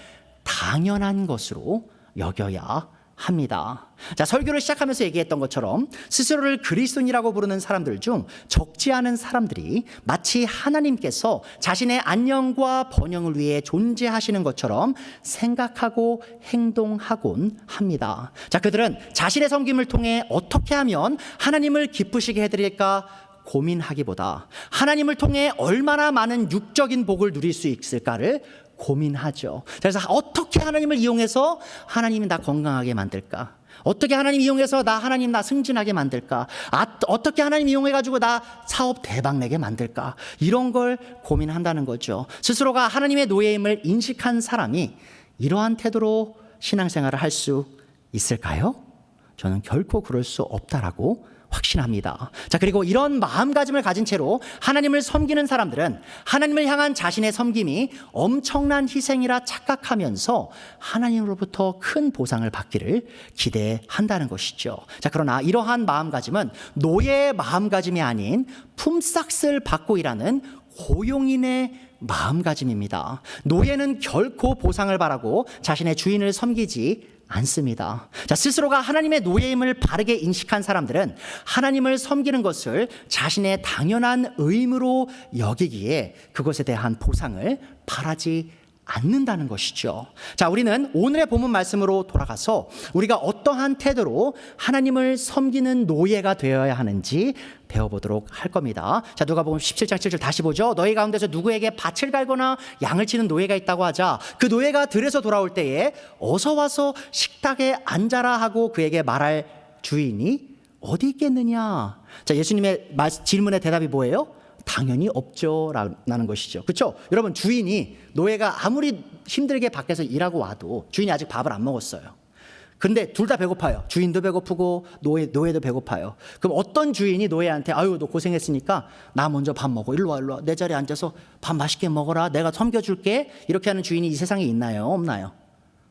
당연한 것으로 여겨야 합니다. 자, 설교를 시작하면서 얘기했던 것처럼 스스로를 그리스도인이라고 부르는 사람들 중 적지 않은 사람들이 마치 하나님께서 자신의 안녕과 번영을 위해 존재하시는 것처럼 생각하고 행동하곤 합니다. 자, 그들은 자신의 섬김을 통해 어떻게 하면 하나님을 기쁘시게 해드릴까 고민하기보다 하나님을 통해 얼마나 많은 육적인 복을 누릴 수 있을까를 고민하죠. 그래서 어떻게 하나님을 이용해서 하나님이 나 건강하게 만들까? 어떻게 하나님 이용해서 하나님 나 승진하게 만들까? 어떻게 하나님 이용해가지고 나 사업 대박 내게 만들까? 이런 걸 고민한다는 거죠. 스스로가 하나님의 노예임을 인식한 사람이 이러한 태도로 신앙생활을 할 수 있을까요? 저는 결코 그럴 수 없다라고 확신합니다. 자, 그리고 이런 마음가짐을 가진 채로 하나님을 섬기는 사람들은 하나님을 향한 자신의 섬김이 엄청난 희생이라 착각하면서 하나님으로부터 큰 보상을 받기를 기대한다는 것이죠. 자, 그러나 이러한 마음가짐은 노예의 마음가짐이 아닌 품삯을 받고 일하는 고용인의 마음가짐입니다. 노예는 결코 보상을 바라고 자신의 주인을 섬기지 않습니다. 자, 스스로가 하나님의 노예임을 바르게 인식한 사람들은 하나님을 섬기는 것을 자신의 당연한 의무로 여기기에 그것에 대한 보상을 바라지 않는다는 것이죠. 자, 우리는 오늘의 본문 말씀으로 돌아가서 우리가 어떠한 태도로 하나님을 섬기는 노예가 되어야 하는지 배워보도록 할 겁니다. 자, 누가복음 17장 7절 다시 보죠. 너희 가운데서 누구에게 밭을 갈거나 양을 치는 노예가 있다고 하자. 그 노예가 들에서 돌아올 때에 어서 와서 식탁에 앉아라 하고 그에게 말할 주인이 어디 있겠느냐. 자, 예수님의 질문의 대답이 뭐예요? 당연히 없죠 라는 것이죠. 그렇죠? 여러분, 주인이 노예가 아무리 힘들게 밖에서 일하고 와도 주인이 아직 밥을 안 먹었어요. 근데 둘 다 배고파요. 주인도 배고프고 노예도 배고파요. 그럼 어떤 주인이 노예한테 아유 너 고생했으니까 나 먼저 밥 먹어. 일로 와. 내 자리에 앉아서 밥 맛있게 먹어라. 내가 섬겨줄게. 이렇게 하는 주인이 이 세상에 있나요? 없나요?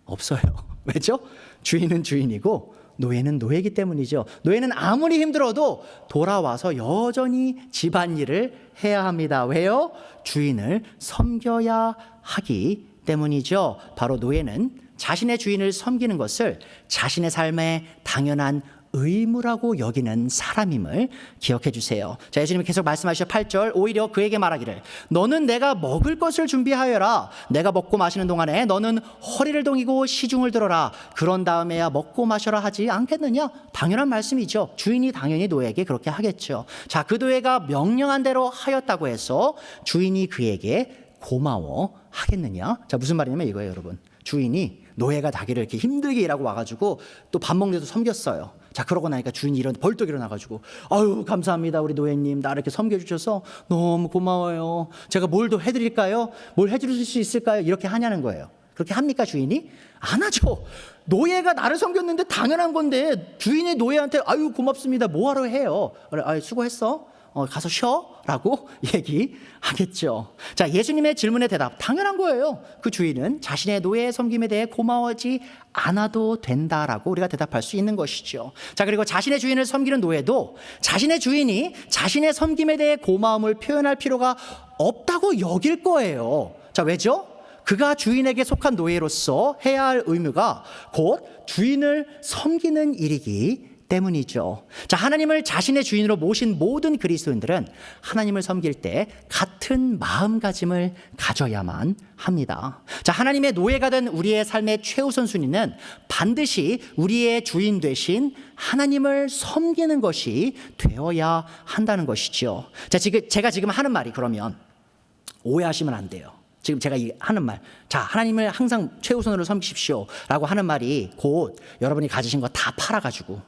없어요. 왜죠? 주인은 주인이고 노예는 노예이기 때문이죠. 노예는 아무리 힘들어도 돌아와서 여전히 집안일을 해야 합니다. 왜요? 주인을 섬겨야 하기 때문이죠. 바로 노예는 자신의 주인을 섬기는 것을 자신의 삶의 당연한 의무라고 여기는 사람임을 기억해 주세요. 자, 예수님이 계속 말씀하시죠. 8절 오히려 그에게 말하기를 너는 내가 먹을 것을 준비하여라. 내가 먹고 마시는 동안에 너는 허리를 동이고 시중을 들어라. 그런 다음에야 먹고 마셔라 하지 않겠느냐? 당연한 말씀이죠. 주인이 당연히 노예에게 그렇게 하겠죠. 자, 그 노예가 명령한 대로 하였다고 해서 주인이 그에게 고마워 하겠느냐? 자, 무슨 말이냐면 이거예요, 여러분. 주인이 노예가 자기를 이렇게 힘들게 일하고 와가지고 또 밥 먹는데도 섬겼어요. 자, 그러고 나니까 주인이 벌떡 일어나가지고 아유 감사합니다 우리 노예님 나 이렇게 섬겨주셔서 너무 고마워요. 제가 뭘 더 해드릴까요? 뭘 해줄 수 있을까요? 이렇게 하냐는 거예요. 그렇게 합니까 주인이? 안 하죠. 노예가 나를 섬겼는데 당연한 건데 주인이 노예한테 아유 고맙습니다 뭐하러 해요? 아유 수고했어. 가서 쉬어라고 얘기하겠죠. 자, 예수님의 질문에 대답 당연한 거예요. 그 주인은 자신의 노예의 섬김에 대해 고마워하지 않아도 된다라고 우리가 대답할 수 있는 것이죠. 자, 그리고 자신의 주인을 섬기는 노예도 자신의 주인이 자신의 섬김에 대해 고마움을 표현할 필요가 없다고 여길 거예요. 자, 왜죠? 그가 주인에게 속한 노예로서 해야 할 의무가 곧 주인을 섬기는 일이기 때문이죠. 자, 하나님을 자신의 주인으로 모신 모든 그리스도인들은 하나님을 섬길 때 같은 마음가짐을 가져야만 합니다. 자, 하나님의 노예가 된 우리의 삶의 최우선 순위는 반드시 우리의 주인 되신 하나님을 섬기는 것이 되어야 한다는 것이죠. 자, 제가 지금 하는 말이 그러면 오해하시면 안 돼요. 지금 제가 하는 말, 자, 하나님을 항상 최우선으로 섬기십시오 라고 하는 말이 곧 여러분이 가지신 거 다 팔아가지고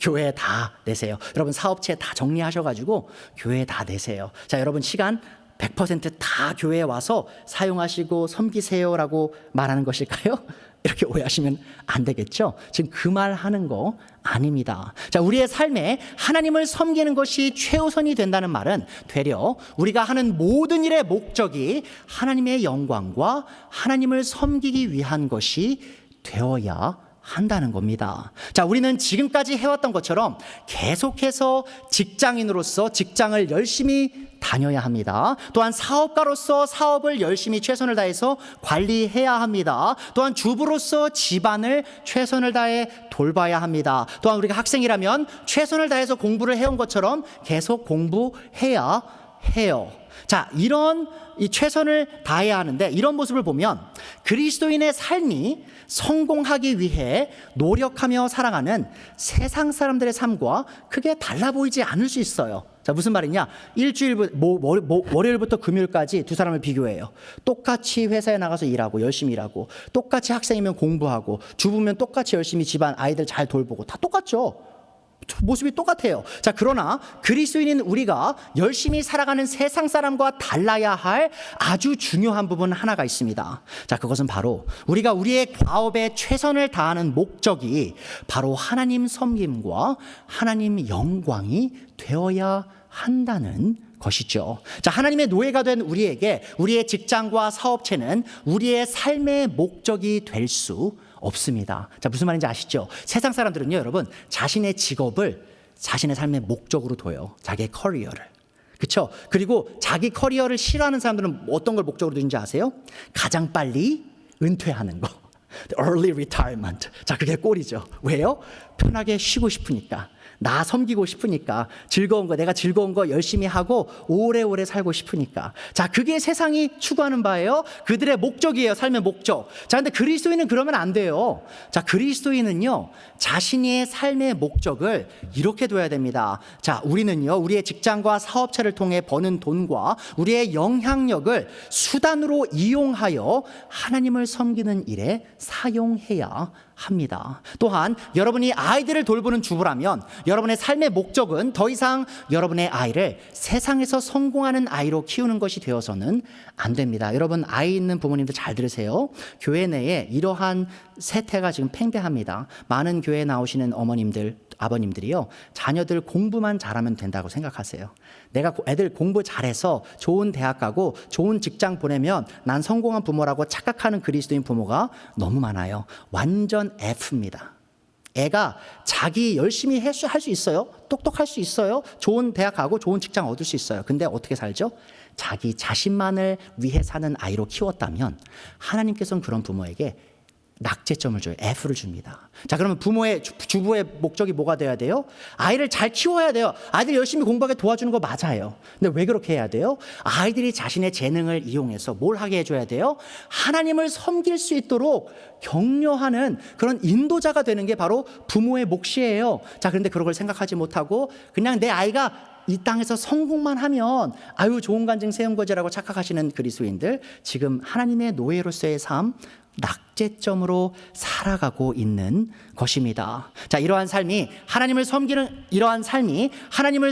교회에 다 내세요. 여러분 사업체 다 정리하셔가지고 교회에 다 내세요. 자, 여러분 시간 100%다 교회에 와서 사용하시고 섬기세요라고 말하는 것일까요? 이렇게 오해하시면 안 되겠죠? 지금 그 말 하는 거 아닙니다. 자, 우리의 삶에 하나님을 섬기는 것이 최우선이 된다는 말은 되려 우리가 하는 모든 일의 목적이 하나님의 영광과 하나님을 섬기기 위한 것이 되어야 한다는 겁니다. 자, 우리는 지금까지 해왔던 것처럼 계속해서 직장인으로서 직장을 열심히 다녀야 합니다. 또한 사업가로서 사업을 열심히 최선을 다해서 관리해야 합니다. 또한 주부로서 집안을 최선을 다해 돌봐야 합니다. 또한 우리가 학생이라면 최선을 다해서 공부를 해온 것처럼 계속 공부해야 해요. 자, 이런 이 최선을 다해야 하는데 이런 모습을 보면 그리스도인의 삶이 성공하기 위해 노력하며 살아가는 세상 사람들의 삶과 크게 달라 보이지 않을 수 있어요. 자, 무슨 말이냐? 월요일부터 금요일까지 두 사람을 비교해요. 똑같이 회사에 나가서 일하고 열심히 일하고 똑같이 학생이면 공부하고 주부면 똑같이 열심히 집안 아이들 잘 돌보고 다 똑같죠. 모습이 똑같아요. 자, 그러나 그리스도인인 우리가 열심히 살아가는 세상 사람과 달라야 할 아주 중요한 부분 하나가 있습니다. 자, 그것은 바로 우리가 우리의 과업에 최선을 다하는 목적이 바로 하나님 섬김과 하나님 영광이 되어야 한다는 것이죠. 자, 하나님의 노예가 된 우리에게 우리의 직장과 사업체는 우리의 삶의 목적이 될 수 없습니다. 자, 무슨 말인지 아시죠? 세상 사람들은요, 여러분, 자신의 직업을 자신의 삶의 목적으로 둬요. 자기의 커리어를. 그렇죠? 그리고 자기 커리어를 싫어하는 사람들은 어떤 걸 목적으로 두는지 아세요? 가장 빨리 은퇴하는 거. early retirement. 자, 그게 꼴이죠. 왜요? 편하게 쉬고 싶으니까. 나 섬기고 싶으니까. 즐거운 거, 내가 즐거운 거 열심히 하고 오래오래 살고 싶으니까. 자, 그게 세상이 추구하는 바예요. 그들의 목적이에요. 삶의 목적. 자, 근데 그리스도인은 그러면 안 돼요. 자, 그리스도인은요, 자신의 삶의 목적을 이렇게 둬야 됩니다. 자, 우리는요, 우리의 직장과 사업체를 통해 버는 돈과 우리의 영향력을 수단으로 이용하여 하나님을 섬기는 일에 사용해야 합니다. 또한 여러분이 아이들을 돌보는 주부라면 여러분의 삶의 목적은 더 이상 여러분의 아이를 세상에서 성공하는 아이로 키우는 것이 되어서는 안 됩니다. 여러분, 아이 있는 부모님들 잘 들으세요. 교회 내에 이러한 세태가 지금 팽배합니다. 많은 교회에 나오시는 어머님들, 아버님들이요, 자녀들 공부만 잘하면 된다고 생각하세요. 내가 애들 공부 잘해서 좋은 대학 가고 좋은 직장 보내면 난 성공한 부모라고 착각하는 그리스도인 부모가 너무 많아요. 완전 F입니다. 애가 자기 열심히 할 수 있어요. 똑똑할 수 있어요. 좋은 대학 가고 좋은 직장 얻을 수 있어요. 근데 어떻게 살죠? 자기 자신만을 위해 사는 아이로 키웠다면 하나님께서는 그런 부모에게 낙제점을 줘요. F를 줍니다. 자, 그러면 주부의 목적이 뭐가 돼야 돼요? 아이를 잘 키워야 돼요. 아이들 열심히 공부하게 도와주는 거 맞아요. 근데 왜 그렇게 해야 돼요? 아이들이 자신의 재능을 이용해서 뭘 하게 해줘야 돼요? 하나님을 섬길 수 있도록 격려하는 그런 인도자가 되는 게 바로 부모의 몫이에요. 자, 그런데 그런 걸 생각하지 못하고 그냥 내 아이가 이 땅에서 성공만 하면 아유, 좋은 간증 세운 거지라고 착각하시는 그리스도인들, 지금 하나님의 노예로서의 삶, 낙제점으로 살아가고 있는 것입니다. 자, 이러한 삶이 하나님을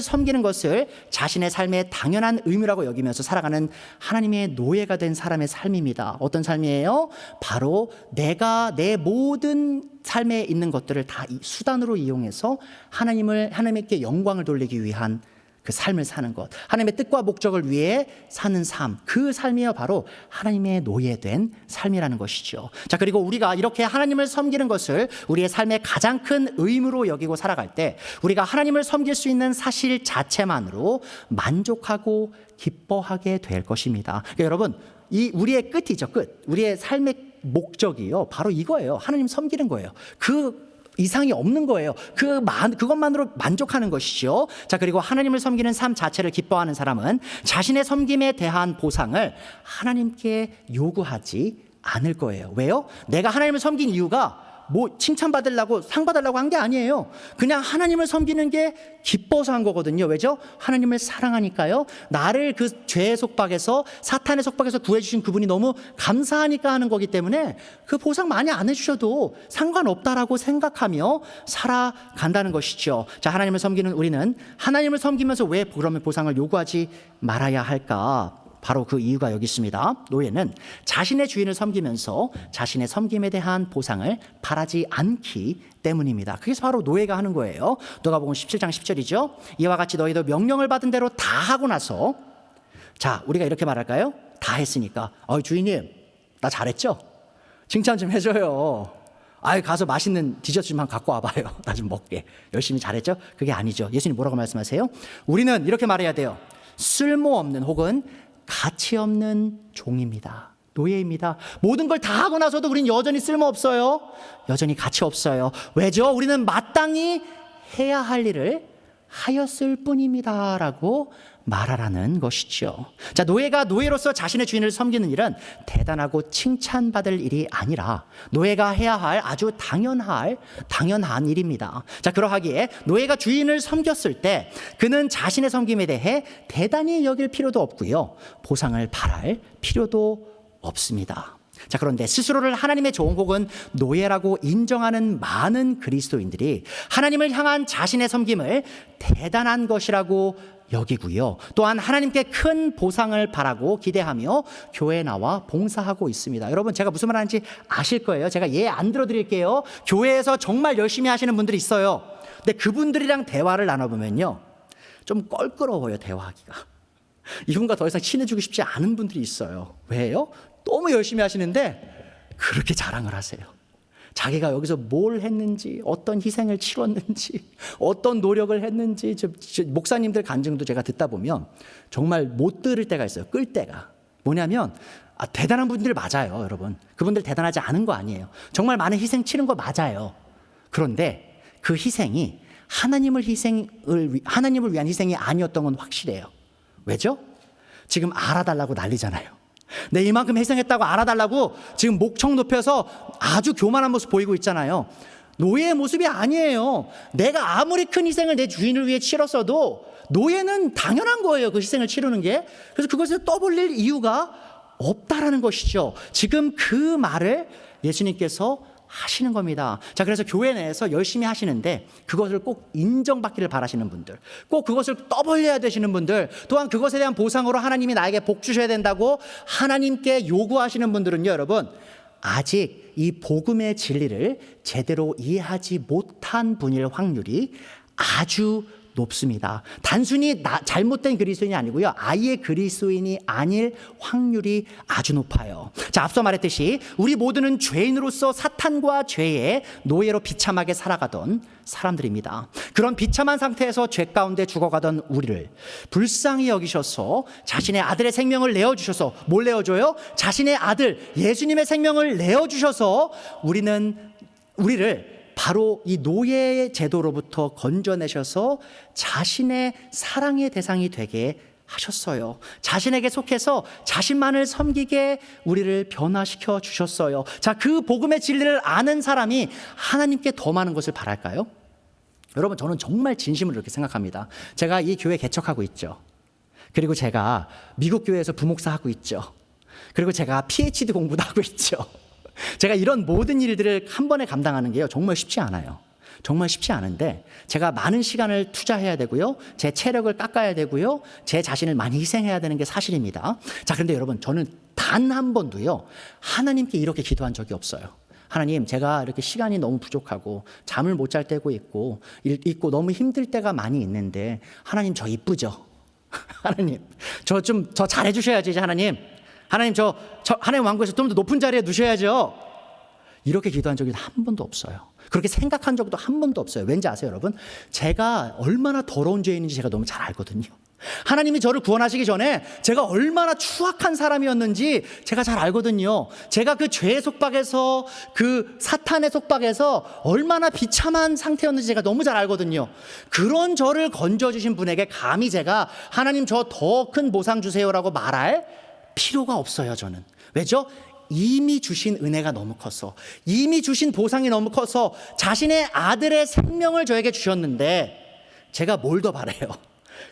섬기는 것을 자신의 삶의 당연한 의무라고 여기면서 살아가는 하나님의 노예가 된 사람의 삶입니다. 어떤 삶이에요? 바로 내가 내 모든 삶에 있는 것들을 다 수단으로 이용해서 하나님께 영광을 돌리기 위한 그 삶을 사는 것, 하나님의 뜻과 목적을 위해 사는 삶, 그 삶이요 바로 하나님의 노예된 삶이라는 것이죠. 자, 그리고 우리가 이렇게 하나님을 섬기는 것을 우리의 삶의 가장 큰 의무로 여기고 살아갈 때 우리가 하나님을 섬길 수 있는 사실 자체만으로 만족하고 기뻐하게 될 것입니다. 그러니까 여러분, 우리의 끝이죠, 끝. 우리의 삶의 목적이요 바로 이거예요. 하나님 섬기는 거예요. 그 이상이 없는 거예요. 그것만으로 만족하는 것이죠. 자, 그리고 하나님을 섬기는 삶 자체를 기뻐하는 사람은 자신의 섬김에 대한 보상을 하나님께 요구하지 않을 거예요. 왜요? 내가 하나님을 섬긴 이유가 뭐 칭찬받으려고 상 받으려고 한 게 아니에요. 그냥 하나님을 섬기는 게 기뻐서 한 거거든요. 왜죠? 하나님을 사랑하니까요. 나를 그 죄의 속박에서, 사탄의 속박에서 구해주신 그분이 너무 감사하니까 하는 거기 때문에 그 보상 많이 안 해주셔도 상관없다라고 생각하며 살아간다는 것이죠. 자, 하나님을 섬기는 우리는 하나님을 섬기면서 왜 그러면 보상을 요구하지 말아야 할까? 바로 그 이유가 여기 있습니다. 노예는 자신의 주인을 섬기면서 자신의 섬김에 대한 보상을 바라지 않기 때문입니다. 그게 바로 노예가 하는 거예요. 누가복음 17장 10절이죠. 이와 같이 너희도 명령을 받은 대로 다 하고 나서, 자, 우리가 이렇게 말할까요? 다 했으니까 주인님 나 잘했죠? 칭찬 좀 해줘요. 가서 맛있는 디저트 좀 갖고 와봐요. 나 좀 먹게. 열심히 잘했죠? 그게 아니죠. 예수님 뭐라고 말씀하세요? 우리는 이렇게 말해야 돼요. 쓸모없는 혹은 가치 없는 종입니다. 노예입니다. 모든 걸 다 하고 나서도 우리는 여전히 쓸모없어요. 여전히 가치 없어요. 왜죠? 우리는 마땅히 해야 할 일을 하였을 뿐입니다 라고 말하라는 것이죠. 자, 노예가 노예로서 자신의 주인을 섬기는 일은 대단하고 칭찬받을 일이 아니라 노예가 해야 할 아주 당연한 일입니다. 자, 그러하기에 노예가 주인을 섬겼을 때 그는 자신의 섬김에 대해 대단히 여길 필요도 없고요, 보상을 바랄 필요도 없습니다. 자, 그런데 스스로를 하나님의 종 혹은 노예라고 인정하는 많은 그리스도인들이 하나님을 향한 자신의 섬김을 대단한 것이라고 여기고요, 또한 하나님께 큰 보상을 바라고 기대하며 교회에 나와 봉사하고 있습니다. 여러분, 제가 무슨 말 하는지 아실 거예요. 제가 안 들어드릴게요. 교회에서 정말 열심히 하시는 분들이 있어요. 근데 그분들이랑 대화를 나눠보면요, 좀 껄끄러워요, 대화하기가. 이분과 더 이상 친해지고 싶지 않은 분들이 있어요. 왜요? 너무 열심히 하시는데 그렇게 자랑을 하세요. 자기가 여기서 뭘 했는지, 어떤 희생을 치렀는지, 어떤 노력을 했는지. 목사님들 간증도 제가 듣다 보면 정말 못 들을 때가 있어요. 끌 때가. 뭐냐면 대단한 분들 맞아요, 여러분. 그분들 대단하지 않은 거 아니에요. 정말 많은 희생 치른 거 맞아요. 그런데 그 희생이 하나님을 위한 희생이 아니었던 건 확실해요. 왜죠? 지금 알아달라고 난리잖아요. 내 이만큼 희생했다고 알아달라고 지금 목청 높여서 아주 교만한 모습 보이고 있잖아요. 노예의 모습이 아니에요. 내가 아무리 큰 희생을 내 주인을 위해 치렀어도 노예는 당연한 거예요. 그 희생을 치르는 게. 그래서 그것을 떠벌릴 이유가 없다라는 것이죠. 지금 그 말을 예수님께서 하시는 겁니다. 자, 그래서 교회 내에서 열심히 하시는데 그것을 꼭 인정받기를 바라시는 분들, 꼭 그것을 떠벌려야 되시는 분들, 또한 그것에 대한 보상으로 하나님이 나에게 복 주셔야 된다고 하나님께 요구하시는 분들은요, 여러분, 아직 이 복음의 진리를 제대로 이해하지 못한 분일 확률이 아주 높습니다. 단순히 잘못된 그리스도인이 아니고요, 아예 그리스도인이 아닐 확률이 아주 높아요. 자, 앞서 말했듯이 우리 모두는 죄인으로서 사탄과 죄의 노예로 비참하게 살아가던 사람들입니다. 그런 비참한 상태에서 죄 가운데 죽어가던 우리를 불쌍히 여기셔서 자신의 아들의 생명을 내어주셔서, 뭘 내어줘요? 자신의 아들 예수님의 생명을 내어주셔서 우리를 바로 이 노예의 제도로부터 건져내셔서 자신의 사랑의 대상이 되게 하셨어요. 자신에게 속해서 자신만을 섬기게 우리를 변화시켜 주셨어요. 자, 그 복음의 진리를 아는 사람이 하나님께 더 많은 것을 바랄까요? 여러분, 저는 정말 진심으로 이렇게 생각합니다. 제가 이 교회 개척하고 있죠. 그리고 제가 미국 교회에서 부목사 하고 있죠. 그리고 제가 PhD 공부도 하고 있죠. 제가 이런 모든 일들을 한 번에 감당하는 게요, 정말 쉽지 않아요. 정말 쉽지 않은데 제가 많은 시간을 투자해야 되고요, 제 체력을 깎아야 되고요, 제 자신을 많이 희생해야 되는 게 사실입니다. 자, 그런데 여러분, 저는 단 한 번도요 하나님께 이렇게 기도한 적이 없어요. 하나님, 제가 이렇게 시간이 너무 부족하고 잠을 못 잘 때고 있고 너무 힘들 때가 많이 있는데 하나님, 저 이쁘죠? 하나님, 저 잘해 주셔야지. 하나님, 저 하나님 왕국에서 좀 더 높은 자리에 두셔야죠. 이렇게 기도한 적이 한 번도 없어요. 그렇게 생각한 적도 한 번도 없어요. 왠지 아세요, 여러분? 제가 얼마나 더러운 죄인인지 제가 너무 잘 알거든요. 하나님이 저를 구원하시기 전에 제가 얼마나 추악한 사람이었는지 제가 잘 알거든요. 제가 그 죄의 속박에서, 그 사탄의 속박에서 얼마나 비참한 상태였는지 제가 너무 잘 알거든요. 그런 저를 건져주신 분에게 감히 제가 하나님, 저 더 큰 보상 주세요라고 말할 필요가 없어요, 저는. 왜죠? 이미 주신 은혜가 너무 커서, 이미 주신 보상이 너무 커서 자신의 아들의 생명을 저에게 주셨는데 제가 뭘 더 바래요?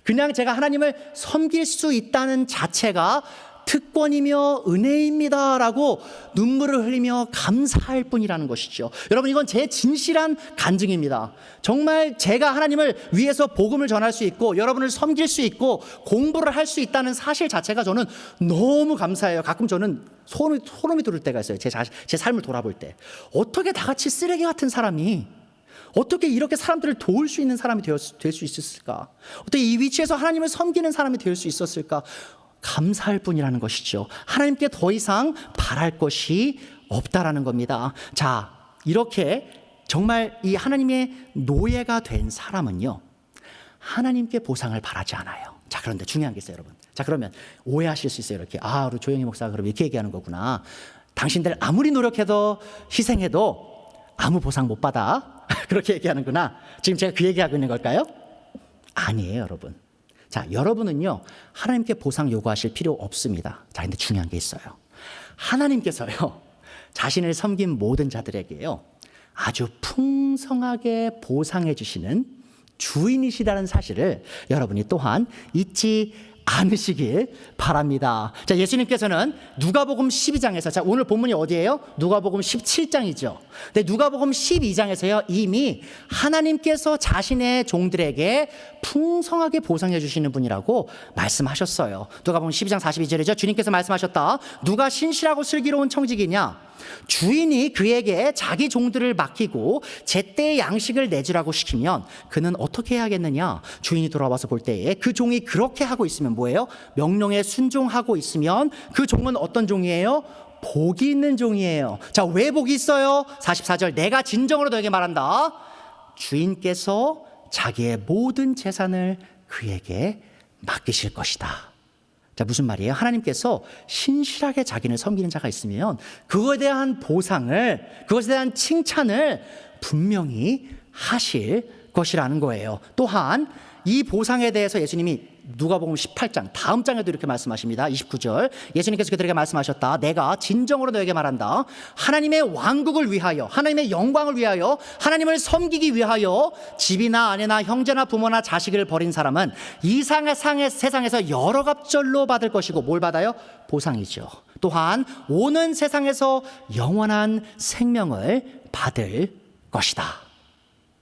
그냥 제가 하나님을 섬길 수 있다는 자체가 특권이며 은혜입니다라고 눈물을 흘리며 감사할 뿐이라는 것이죠. 여러분, 이건 제 진실한 간증입니다. 정말 제가 하나님을 위해서 복음을 전할 수 있고 여러분을 섬길 수 있고 공부를 할 수 있다는 사실 자체가 저는 너무 감사해요. 가끔 저는 소름이 돋을 때가 있어요. 제 삶을 돌아볼 때. 어떻게 다 같이 쓰레기 같은 사람이, 어떻게 이렇게 사람들을 도울 수 있는 사람이 될 수 있었을까? 어떻게 이 위치에서 하나님을 섬기는 사람이 될 수 있었을까? 감사할 뿐이라는 것이죠. 하나님께 더 이상 바랄 것이 없다라는 겁니다. 자, 이렇게 정말 이 하나님의 노예가 된 사람은요, 하나님께 보상을 바라지 않아요. 자, 그런데 중요한 게 있어요, 여러분. 자, 그러면 오해하실 수 있어요. 이렇게, 우리 조영희 목사가 그럼 이렇게 얘기하는 거구나. 당신들 아무리 노력해도 희생해도 아무 보상 못 받아. 그렇게 얘기하는구나. 지금 제가 그 얘기하고 있는 걸까요? 아니에요, 여러분. 자, 여러분은요, 하나님께 보상 요구하실 필요 없습니다. 자, 근데 중요한 게 있어요. 하나님께서요, 자신을 섬긴 모든 자들에게요, 아주 풍성하게 보상해 주시는 주인이시라는 사실을 여러분이 또한 잊지 않으시길 바랍니다. 자, 예수님께서는 누가복음 12장에서, 자, 오늘 본문이 어디예요? 누가복음 17장이죠. 근데 누가복음 12장에서요, 이미 하나님께서 자신의 종들에게 풍성하게 보상해 주시는 분이라고 말씀하셨어요. 누가복음 12장 42절이죠. 주님께서 말씀하셨다. 누가 신실하고 슬기로운 청지기냐? 주인이 그에게 자기 종들을 맡기고 제때의 양식을 내주라고 시키면 그는 어떻게 해야겠느냐? 주인이 돌아와서 볼 때에 그 종이 그렇게 하고 있으면 뭐예요? 명령에 순종하고 있으면 그 종은 어떤 종이에요? 복이 있는 종이에요. 자, 왜 복이 있어요? 44절, 내가 진정으로 너에게 말한다. 주인께서 자기의 모든 재산을 그에게 맡기실 것이다. 자, 무슨 말이에요? 하나님께서 신실하게 자기를 섬기는 자가 있으면 그것에 대한 보상을, 그것에 대한 칭찬을 분명히 하실 것이라는 거예요. 또한 이 보상에 대해서 예수님이 누가복음 18장 다음 장에도 이렇게 말씀하십니다. 29절 예수님께서 그들에게 말씀하셨다. 내가 진정으로 너에게 말한다. 하나님의 왕국을 위하여, 하나님의 영광을 위하여, 하나님을 섬기기 위하여 집이나 아내나 형제나 부모나 자식을 버린 사람은 이 세상에서 여러 갑절로 받을 것이고, 뭘 받아요? 보상이죠. 또한 오는 세상에서 영원한 생명을 받을 것이다.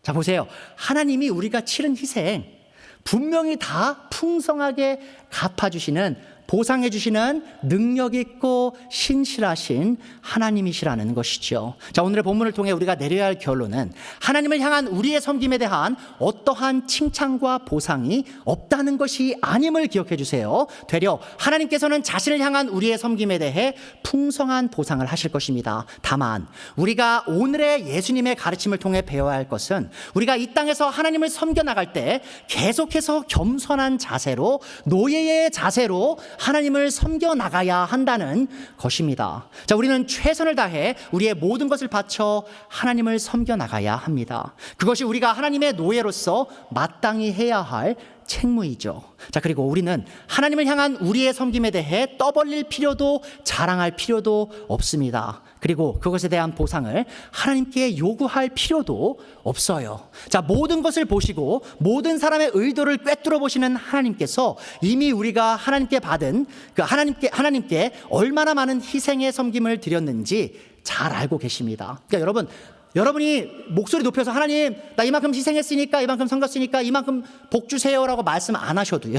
자, 보세요. 하나님이 우리가 치른 희생 분명히 다 풍성하게 갚아주시는, 보상해주시는 능력 있고 신실하신 하나님이시라는 것이죠. 자, 오늘의 본문을 통해 우리가 내려야 할 결론은 하나님을 향한 우리의 섬김에 대한 어떠한 칭찬과 보상이 없다는 것이 아님을 기억해 주세요. 되려 하나님께서는 자신을 향한 우리의 섬김에 대해 풍성한 보상을 하실 것입니다. 다만 우리가 오늘의 예수님의 가르침을 통해 배워야 할 것은, 우리가 이 땅에서 하나님을 섬겨 나갈 때 계속해서 겸손한 자세로, 노예의 자세로 하나님을 섬겨 나가야 한다는 것입니다. 자, 우리는 최선을 다해 우리의 모든 것을 바쳐 하나님을 섬겨 나가야 합니다. 그것이 우리가 하나님의 노예로서 마땅히 해야 할 책무이죠. 자, 그리고 우리는 하나님을 향한 우리의 섬김에 대해 떠벌릴 필요도 자랑할 필요도 없습니다. 그리고 그것에 대한 보상을 하나님께 요구할 필요도 없어요. 자, 모든 것을 보시고 모든 사람의 의도를 꿰뚫어 보시는 하나님께서 이미 우리가 하나님께 받은 하나님께 얼마나 많은 희생의 섬김을 드렸는지 잘 알고 계십니다. 그러니까 여러분이 목소리 높여서 하나님, 나 이만큼 희생했으니까, 이만큼 섬겼으니까 이만큼 복 주세요라고 말씀 안 하셔도요,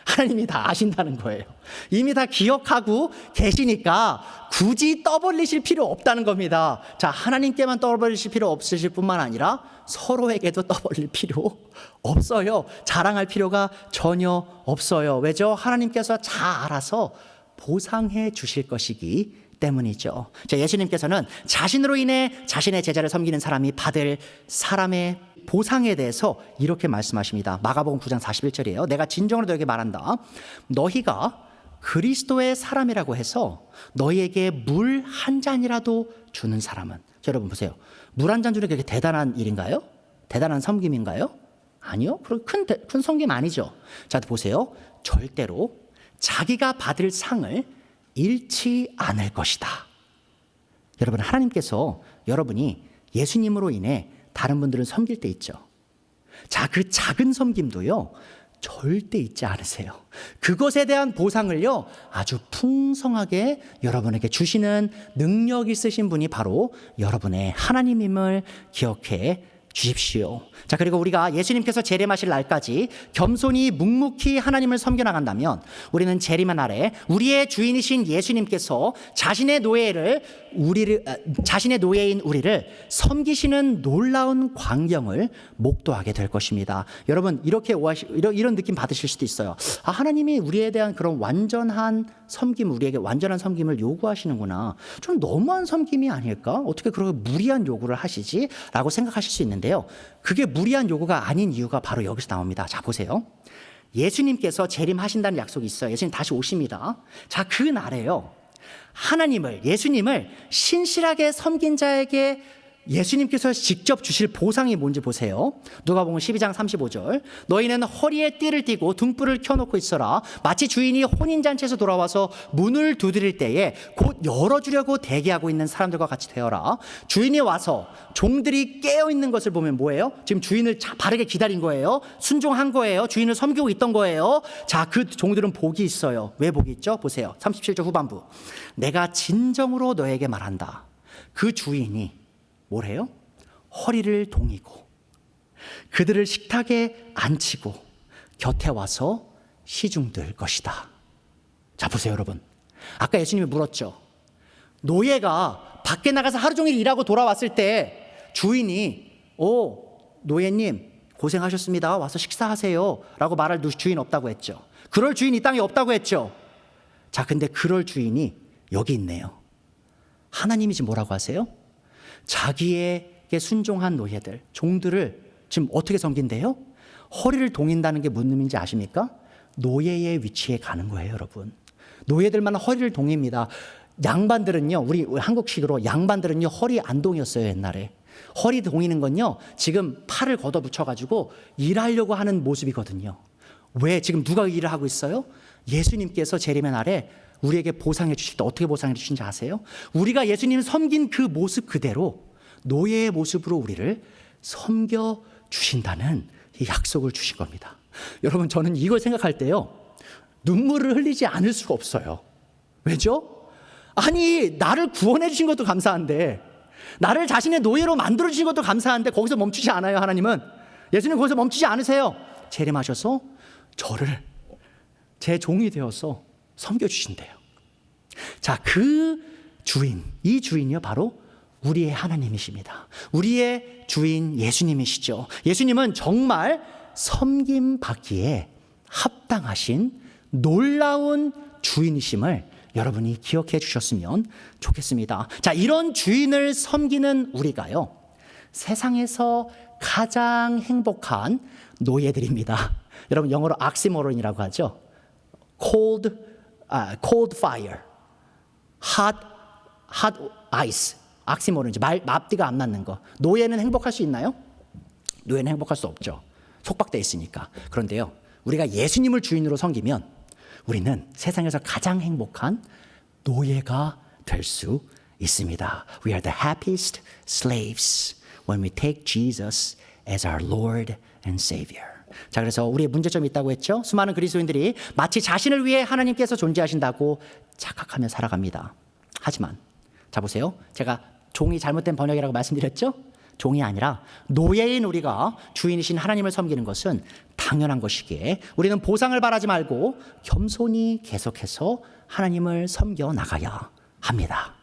하나님이 다 아신다는 거예요. 이미 다 기억하고 계시니까 굳이 떠벌리실 필요 없다는 겁니다. 자, 하나님께만 떠벌리실 필요 없으실 뿐만 아니라 서로에게도 떠벌릴 필요 없어요. 자랑할 필요가 전혀 없어요. 왜죠? 하나님께서 잘 알아서 보상해 주실 것이기 때문이죠. 자, 예수님께서는 자신으로 인해 자신의 제자를 섬기는 사람이 받을 사람의 보상에 대해서 이렇게 말씀하십니다. 마가복음 9장 41절이에요. 내가 진정으로 너에게 말한다. 너희가 그리스도의 사람이라고 해서 너희에게 물 한 잔이라도 주는 사람은, 자, 여러분 보세요. 물 한 잔 주는 게 그렇게 대단한 일인가요? 대단한 섬김인가요? 아니요. 그런 큰 섬김 아니죠. 자, 보세요. 절대로 자기가 받을 상을 잃지 않을 것이다. 여러분, 하나님께서 여러분이 예수님으로 인해 다른 분들을 섬길 때 있죠. 자, 그 작은 섬김도요, 절대 잊지 않으세요. 그것에 대한 보상을요, 아주 풍성하게 여러분에게 주시는 능력 있으신 분이 바로 여러분의 하나님임을 기억해 주십시오. 자, 그리고 우리가 예수님께서 재림하실 날까지 겸손히 묵묵히 하나님을 섬겨 나간다면 우리는 재림의 날에 우리의 주인이신 예수님께서 자신의 노예인 우리를 섬기시는 놀라운 광경을 목도하게 될 것입니다. 여러분, 이런 느낌 받으실 수도 있어요. 아, 하나님이 우리에 대한 그런 완전한 섬김, 우리에게 완전한 섬김을 요구하시는구나. 좀 너무한 섬김이 아닐까? 어떻게 그렇게 무리한 요구를 하시지? 라고 생각하실 수 있는데요. 그게 무리한 요구가 아닌 이유가 바로 여기서 나옵니다. 자, 보세요. 예수님께서 재림하신다는 약속이 있어요. 예수님 다시 오십니다. 자, 그 날에요, 예수님을 신실하게 섬긴 자에게 예수님께서 직접 주실 보상이 뭔지 보세요. 누가복음 12장 35절. 너희는 허리에 띠를 띠고 등불을 켜놓고 있어라. 마치 주인이 혼인잔치에서 돌아와서 문을 두드릴 때에 곧 열어주려고 대기하고 있는 사람들과 같이 되어라. 주인이 와서 종들이 깨어있는 것을 보면 뭐예요? 지금 주인을 바르게 기다린 거예요. 순종한 거예요. 주인을 섬기고 있던 거예요. 자, 그 종들은 복이 있어요. 왜 복이 있죠? 보세요. 37절 후반부. 내가 진정으로 너에게 말한다. 그 주인이 뭐래요? 허리를 동이고 그들을 식탁에 앉히고 곁에 와서 시중들 것이다. 자, 보세요, 여러분. 아까 예수님이 물었죠. 노예가 밖에 나가서 하루 종일 일하고 돌아왔을 때 주인이 노예님 고생하셨습니다. 와서 식사하세요 라고 말할 주인 없다고 했죠. 그럴 주인 이 땅에 없다고 했죠. 자, 근데 그럴 주인이 여기 있네요. 하나님이 지금 뭐라고 하세요? 자기에게 순종한 노예들, 종들을 지금 어떻게 섬긴대요? 허리를 동인다는 게 무슨 의미인지 아십니까? 노예의 위치에 가는 거예요, 여러분. 노예들만 허리를 동입니다. 양반들은요, 우리 한국식으로 양반들은요, 허리 안 동였어요, 옛날에. 허리 동이는 건요, 지금 팔을 걷어붙여가지고 일하려고 하는 모습이거든요. 왜? 지금 누가 일을 하고 있어요? 예수님께서 재림의 날에 우리에게 보상해 주실 때 어떻게 보상해 주신지 아세요? 우리가 예수님 섬긴 그 모습 그대로 노예의 모습으로 우리를 섬겨 주신다는 이 약속을 주신 겁니다. 여러분, 저는 이걸 생각할 때요, 눈물을 흘리지 않을 수가 없어요. 왜죠? 아니, 나를 구원해 주신 것도 감사한데, 나를 자신의 노예로 만들어 주신 것도 감사한데 거기서 멈추지 않아요. 하나님은 예수님 거기서 멈추지 않으세요. 재림하셔서 저를 제 종이 되어서 섬겨주신대요. 자, 그 주인, 이 주인이요, 바로 우리의 하나님이십니다. 우리의 주인 예수님이시죠. 예수님은 정말 섬김받기에 합당하신 놀라운 주인이심을 여러분이 기억해 주셨으면 좋겠습니다. 자, 이런 주인을 섬기는 우리가요, 세상에서 가장 행복한 노예들입니다. 여러분, 영어로 악시모론이라고 하죠. cold fire, hot ice. 악시모론이죠. 앞뒤가 안 맞는 거. 노예는 행복할 수 있나요? 노예는 행복할 수 없죠. 속박돼 있으니까. 그런데요, 우리가 예수님을 주인으로 섬기면 우리는 세상에서 가장 행복한 노예가 될 수 있습니다. We are the happiest slaves when we take Jesus as our Lord and Savior. 자, 그래서 우리의 문제점이 있다고 했죠. 수많은 그리스도인들이 마치 자신을 위해 하나님께서 존재하신다고 착각하며 살아갑니다. 하지만 자, 보세요. 제가 종이 잘못된 번역이라고 말씀드렸죠. 종이 아니라 노예인 우리가 주인이신 하나님을 섬기는 것은 당연한 것이기에 우리는 보상을 바라지 말고 겸손히 계속해서 하나님을 섬겨 나가야 합니다.